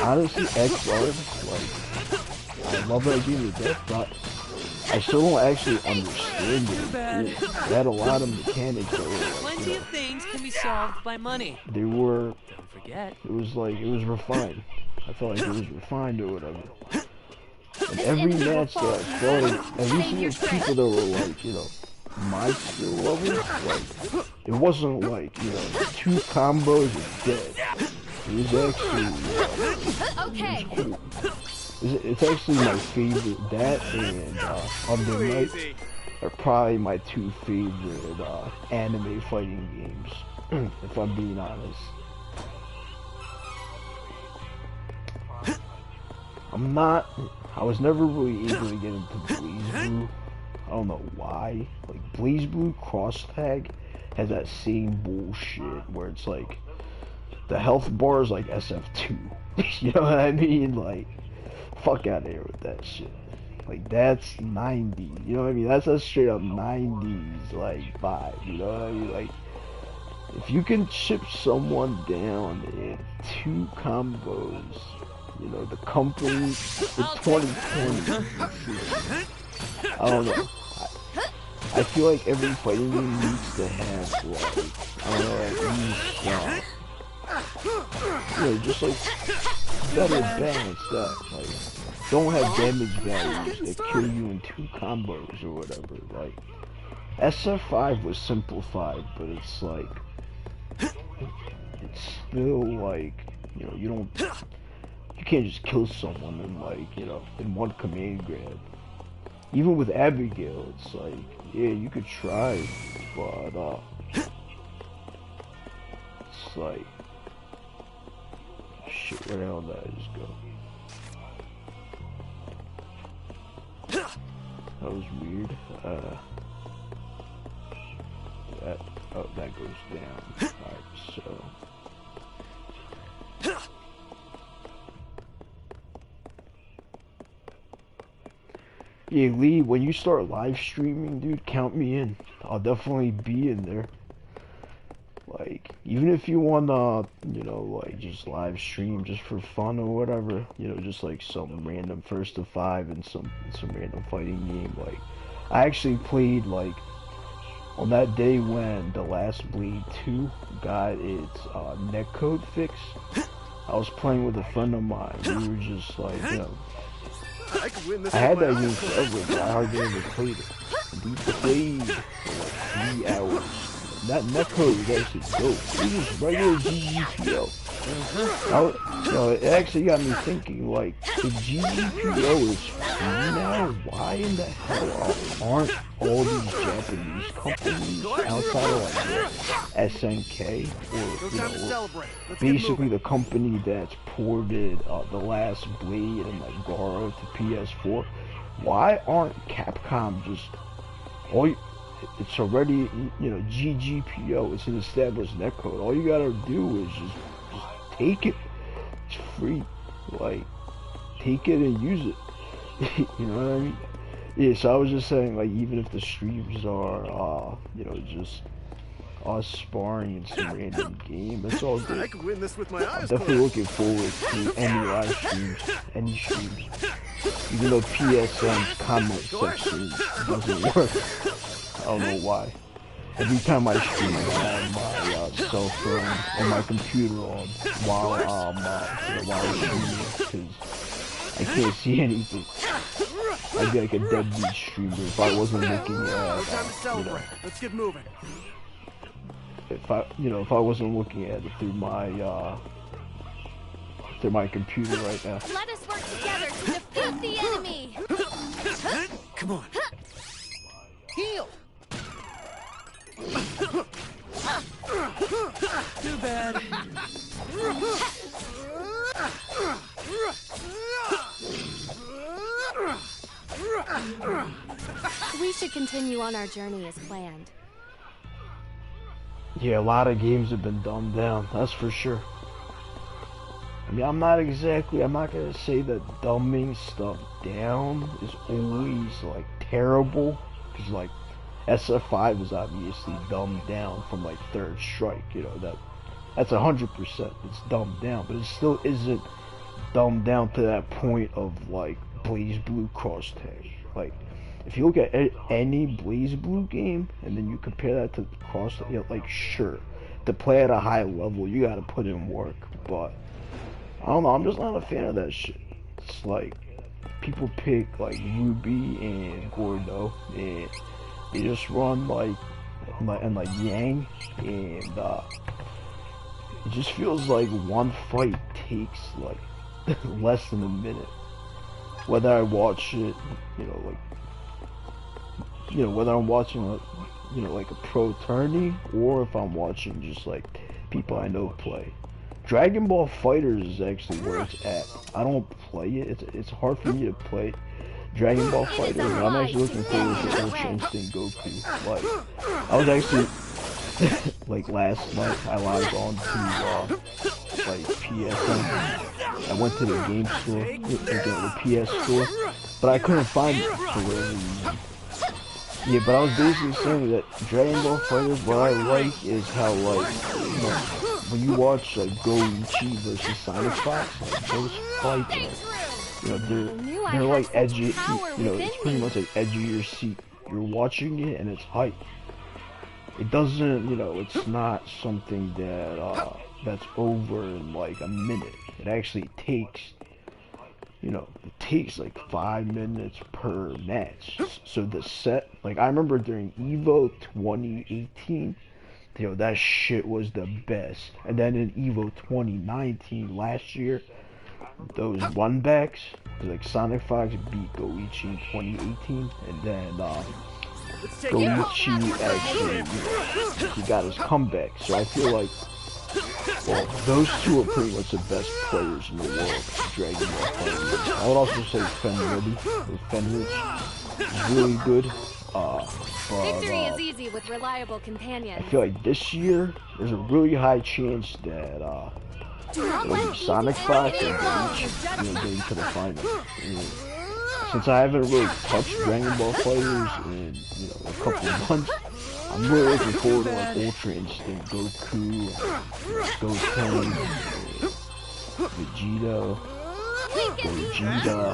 honestly, XR, like, I love that game to death, but I still don't actually understand it. It had a lot of mechanics that were like, Plenty of things can be solved by money. They were. Don't forget. It was refined. I felt like it was refined or whatever. And every match that I felt like, every single people that were like, my skill level, like, it wasn't like, 2 combos and dead. It was actually, it was cool. It's actually my favorite. That and Under Night are probably my 2 favorite anime fighting games, if I'm being honest. I was never really able to get into BlazBlue. I don't know why. Like, BlazBlue Cross Tag has that same bullshit where it's like the health bar is like SF2. You know what I mean? Like, fuck out of here with that shit. Like, that's 90. You know what I mean? That's a straight up 90s like vibe. You know what I mean? Like, if you can chip someone down in 2 combos, the company, the 2020. I don't know. I feel like every fighting game needs to have, like, I don't know, at least, just like better balance that. Like, don't have damage values that kill you in 2 combos or whatever. Like, SF5 was simplified, but it's like, it's still like, you can't just kill someone in like, in 1 command grab. Even with Abigail, it's like, yeah, you could try, but it's like, shit, where the hell did I just go? That was weird. That goes down. Alright, so. Yeah, Lee, when you start live streaming, dude, count me in. I'll definitely be in there. Like, even if you wanna, like, just live stream just for fun or whatever, just like some random 1st to 5 and some random fighting game. Like, I actually played, like, on that day when The Last Blade 2 got its netcode fix. I was playing with a friend of mine. We were just like, I had that game forever, but I hardly ever played it. We played for like 3 hours. That netcode was actually dope. It was just regular GGPO. It actually got me thinking, like, if GGPO is free now, why in the hell aren't all these Japanese companies outside of like SNK or basically the company that's ported The Last Blade and like Garo to PS4? Why aren't Capcom just it's already GGPO? It's an established netcode. All you gotta do is just take it. It's free. Like, take it and use it. You know what I mean? Yeah, so I was just saying, like, even if the streams are, just us sparring in some random game, it's all good. I could win this with my eyes I'm definitely looking forward to any live streams, any streams. Even though PSN's comment section doesn't work. I don't know why. every time I stream, I have my cell phone or my computer on while I'm streaming, because I can't see anything. I'd be like a deadbeat streamer if I wasn't looking at, Let's get moving. if I wasn't looking at it through my computer right now. Let us work together to defeat the enemy. Come on. Heal. Too bad. We should continue on our journey as planned. Yeah, a lot of games have been dumbed down, that's for sure. I mean, I'm not gonna say that dumbing stuff down is always, like, terrible, because, like, SF5 is obviously dumbed down from, like, Third Strike, you know, that's 100%, it's dumbed down, but it still isn't dumbed down to that point of, like, Blaze Blue Crosstag. Like, if you look at any Blaze Blue game, and then you compare that to Crosstag, you know, like, sure, to play at a high level, you gotta put in work, but I don't know, I'm just not a fan of that shit. It's like, people pick, like, Ruby and Gordo, and they just run, like Yang, and, it just feels like one fight takes, like, less than a minute. Whether I watch it, whether I'm watching, like a pro tourney, or if I'm watching just, like, people I know play. Dragon Ball FighterZ is actually where it's at. I don't play it. It's hard for me to play Dragon Ball FighterZ. And I'm actually looking forward to Ultra Instinct Goku. Like, I was actually like last night I logged on to like PSN. I went to the game store, the PS store, but I couldn't find it for whatever reason. Yeah, but I was basically saying that Dragon Ball FighterZ, what I like is how, like, you know, when you watch, like, Goichi versus Sonic Fox, like, those fights, you know, they're like edgy, you know, it's pretty much like edge of your seat. You're watching it and it's hype. It doesn't, you know, it's not something that, that's over in, like, a minute. It actually takes, you know, it takes like 5 minutes per match. So the set, like, I remember during EVO 2018, you know, that shit was the best. And then in EVO 2019, last year, those run-backs, like Sonic Fox beat Goichi in 2018, and then, Goichi actually, you know, he got his comeback. So I feel like, well, those two are pretty much the best players in the world, Dragon Ball FighterZ. I would also say Fenrich is really good. Victory is easy with reliable companions. I feel like this year, there's a really high chance that, it'll be Sonic Fox and Goichi, you know, getting to the final. Since I haven't really touched Dragon Ball FighterZ in, you know, a couple of months, I'm really looking forward to, like, Ultra Instinct Goku, Goten, Vegeta, Gogeta,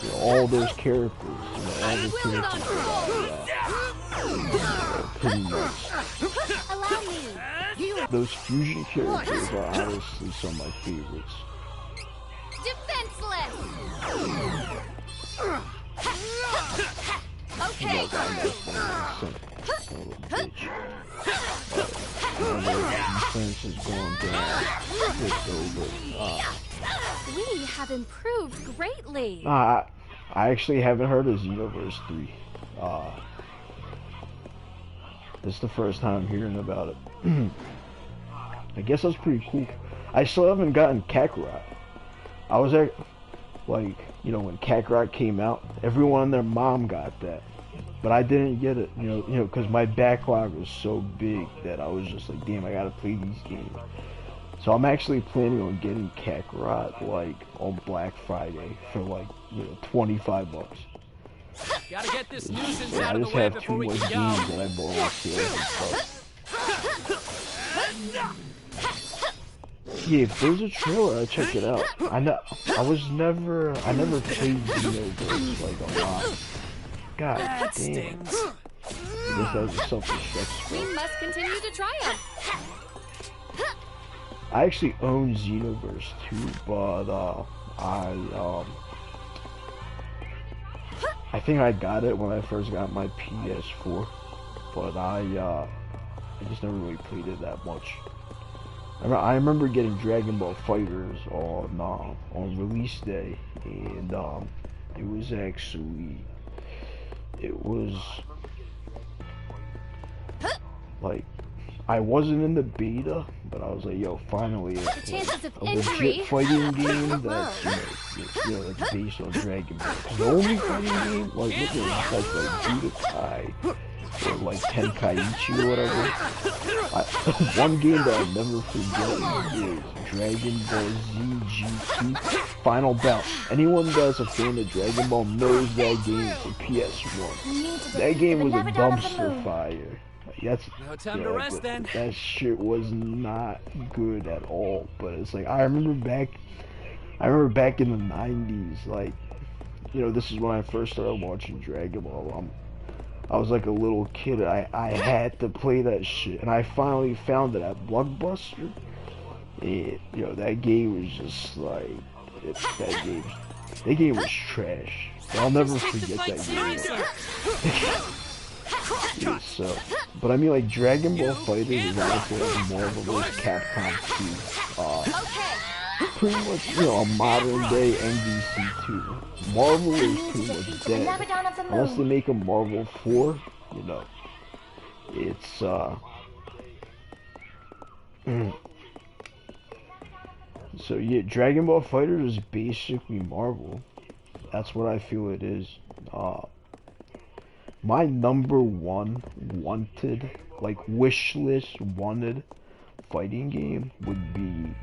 you know, all those characters, you know, all the characters that, pretty much. Those fusion characters are honestly some of my favorites. Defenseless! Okay. Defense is going down. We have improved greatly. I actually haven't heard of Xenoverse 3. This is the first time I'm hearing about it. I guess that's pretty cool. I still haven't gotten Kakarot. I was at, like, you know, when Kakarot came out, everyone and their mom got that. But I didn't get it, you know, because my backlog was so big that I was just like, damn, I gotta play these games. So I'm actually planning on getting Kakarot, like, on Black Friday for, like, you know, $25. Gotta get this nuisance Yeah, out I of just the way have before too we much can games go. that I bought on sales and stuff. Yeah, if there's a trailer, I'll check it out. I never played Xenoverse, like, a lot. God That damn. stings. guess that was a self-destruct. We must continue to triumph. I actually own Xenoverse 2, but I think I got it when I first got my PS4, but I just never really played it that much. I remember getting Dragon Ball Fighters on release day, and it was like, I wasn't in the beta, but I was like, yo, finally The chances of a injury legit fighting game are that's, low. that's based on Dragon Ball. The only fighting game, like, look at like Budokai, or like Tenkaichi or whatever. One game that I'll never forget is Dragon Ball Z G2 Final Bout. Anyone that's a fan of Dragon Ball knows that game for PS1. That game was a dumpster fire. That's, No time to rest then. that shit was not good at all. But it's like, I remember back in the 90s, like, this is when I first started watching Dragon Ball. I was like a little kid. I had to play that shit, and I finally found it at Blockbuster. And that game was just like, that game was trash. I'll never forget that game. Yeah, so, but I mean, like, Dragon Ball Fighters is honestly like Marvel's Capcom 2. Pretty much, a modern day NBC 2. Marvel is pretty much dead. Unless they make a Marvel 4, it's, So, yeah, Dragon Ball Fighters is basically Marvel. That's what I feel it is. My number one wanted, like wish list wanted fighting game would be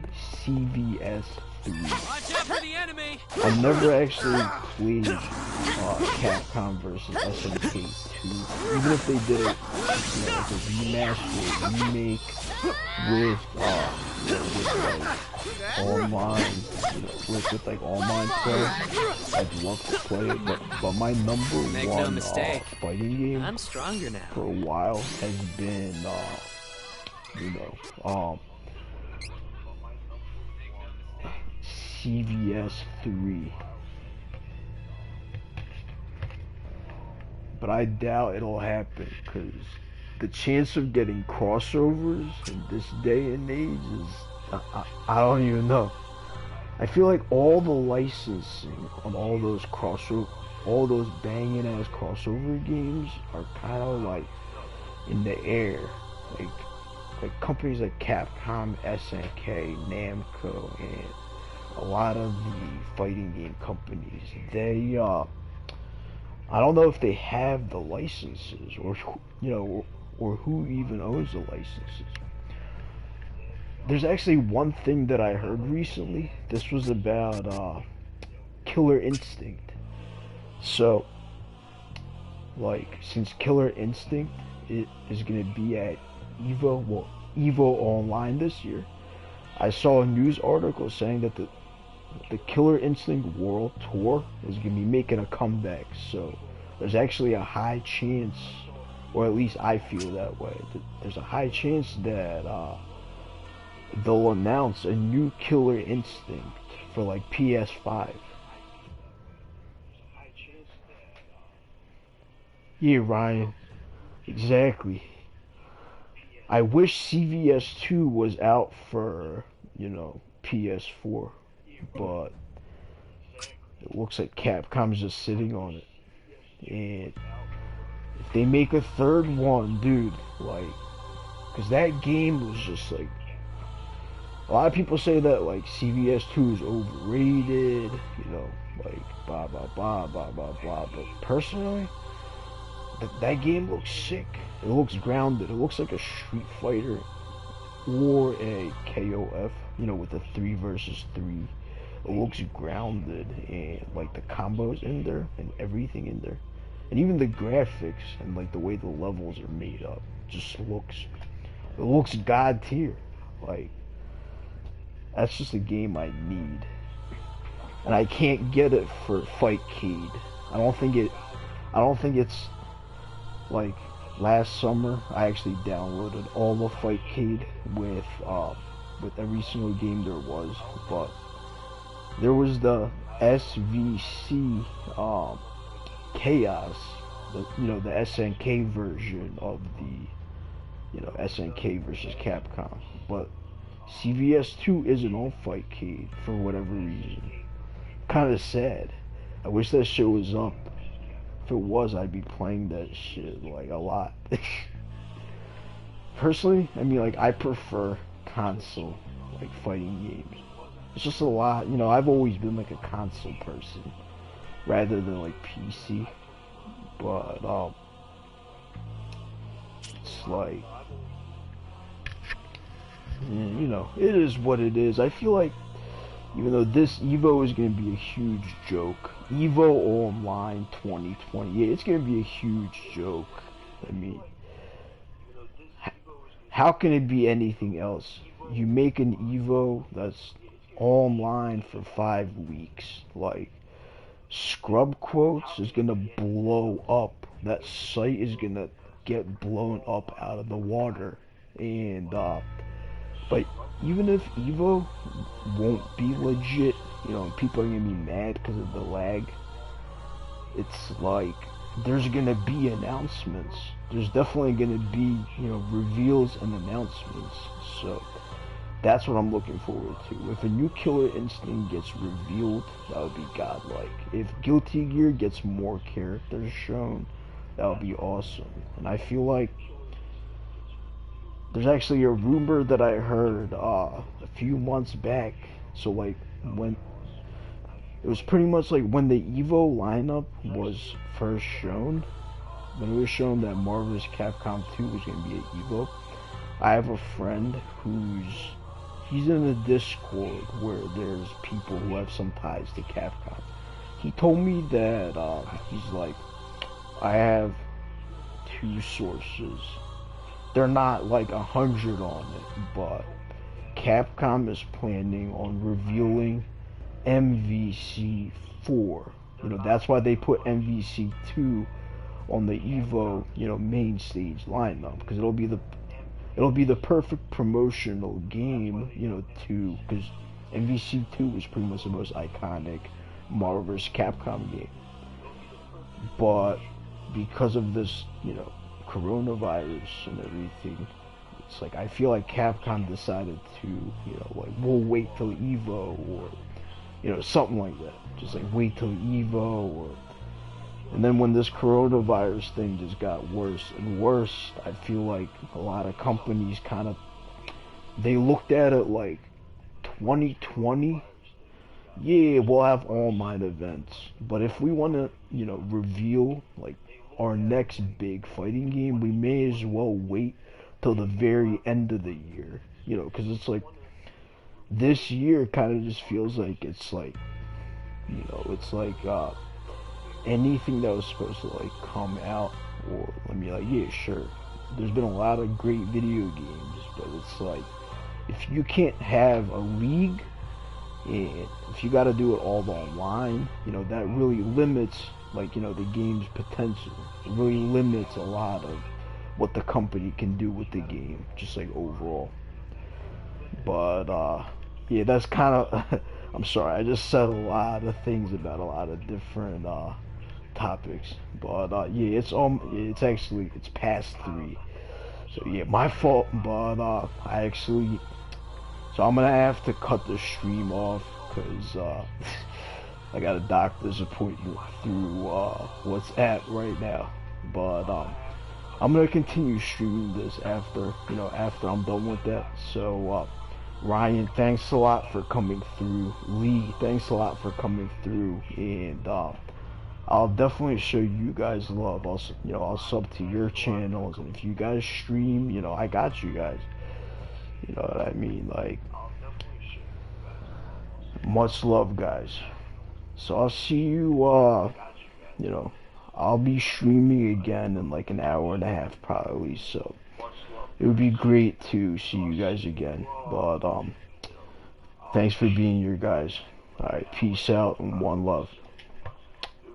CVS 3. Watch out for the enemy. I never actually played Capcom versus SNK 2. Even if they did it, like a remaster, remake with like online, with like online play, I'd love to play it. But my number Make no one mistake. fighting game I'm stronger now. for a while has been, CVS 3. But I doubt it'll happen, because the chance of getting crossovers in this day and age is, I don't even know. I feel like all the licensing on all those banging ass crossover games are kind of like in the air. Like companies like Capcom, SNK, Namco, and a lot of the fighting game companies, they I don't know if they have the licenses, or who even owns the licenses. There's actually one thing that I heard recently. This was about Killer Instinct. So, like, since Killer Instinct is gonna be at Evo Online this year, I saw a news article saying that the Killer Instinct World Tour is going to be making a comeback. So there's actually a high chance, or at least I feel that way, that there's a high chance that they'll announce a new Killer Instinct for like PS5. Yeah, Ryan, exactly. I wish CVS 2 was out for, PS4, but it looks like Capcom's just sitting on it. And if they make a third one, dude, like, because that game was just like, a lot of people say that, like, CVS 2 is overrated, like, blah, blah, blah, blah, blah, blah, but personally, that game looks sick. It looks grounded. It looks like a Street Fighter or a KOF, with a 3 versus 3. It looks grounded, and like the combos in there and everything in there, and even the graphics and like the way the levels are made up just looks god tier. Like, that's just a game I need, and I can't get it for Fightcade. I don't think it's like last summer I actually downloaded all of Fightcade with every single game there was, but there was the SVC Chaos, the SNK version of the SNK versus Capcom, but CVS2 isn't on Fightcade for whatever reason. Kind of sad. I wish that shit was up. If it was, I'd be playing that shit like a lot. Personally, I mean, like, I prefer console like fighting games. It's just a lot, I've always been like a console person rather than like PC. But it's like, it is what it is. I feel like even though this Evo is going to be a huge joke, Evo Online 2020, yeah, it's going to be a huge joke. I mean, how can it be anything else? You make an Evo that's online for 5 weeks, like, Scrub Quotes is going to blow up. That site is going to get blown up out of the water. And, but even if Evo won't be legit, people are gonna be mad because of the lag. It's like there's gonna be announcements. There's definitely gonna be, reveals and announcements. So that's what I'm looking forward to. If a new Killer Instinct gets revealed, that would be godlike. If Guilty Gear gets more characters shown, that would be awesome. And I feel like there's actually a rumor that I heard a few months back. So like when it was pretty much like when the Evo lineup was first shown, when it was shown that Marvel vs. Capcom 2 was going to be at Evo, I have a friend he's in a Discord where there's people who have some ties to Capcom. He told me that he's like, I have 2 sources. They're not like 100 on it, but Capcom is planning on revealing MVC4. That's why they put MVC2 on the Evo, main stage lineup, because it'll be the perfect promotional game, because MVC2 was pretty much the most iconic Marvel vs. Capcom game. But because of this, coronavirus and everything, it's like I feel like Capcom decided to, like, we'll wait till Evo, or something like that. Just like wait till Evo, and then when this coronavirus thing just got worse and worse, I feel like a lot of companies they looked at it like 2020. Yeah, we'll have online events, but if we want to, reveal like our next big fighting game, we may as well wait till the very end of the year, because it's like this year kind of just feels like it's like, it's like anything that was supposed to like come out, or yeah, sure, there's been a lot of great video games, but it's like if you can't have a league, and if you got to do it all online, that really limits, like, the game's potential. It really limits a lot of what the company can do with the game, just like overall. But yeah, that's kind of I'm sorry, I just said a lot of things about a lot of different topics. But yeah, it's past 3. So yeah, my fault. But so I'm gonna have to cut the stream off because I got a doctor's appointment through WhatsApp right now. But I'm gonna continue streaming this after I'm done with that. So Ryan, thanks a lot for coming through. Lee, thanks a lot for coming through, and I'll definitely show you guys love. I'll sub to your channels, and if you guys stream, I got you guys. You know what I mean? Like, much love, guys. So I'll see you, I'll be streaming again in like an hour and a half probably, so it would be great to see you guys again. But thanks for being here, guys. Alright, peace out and one love.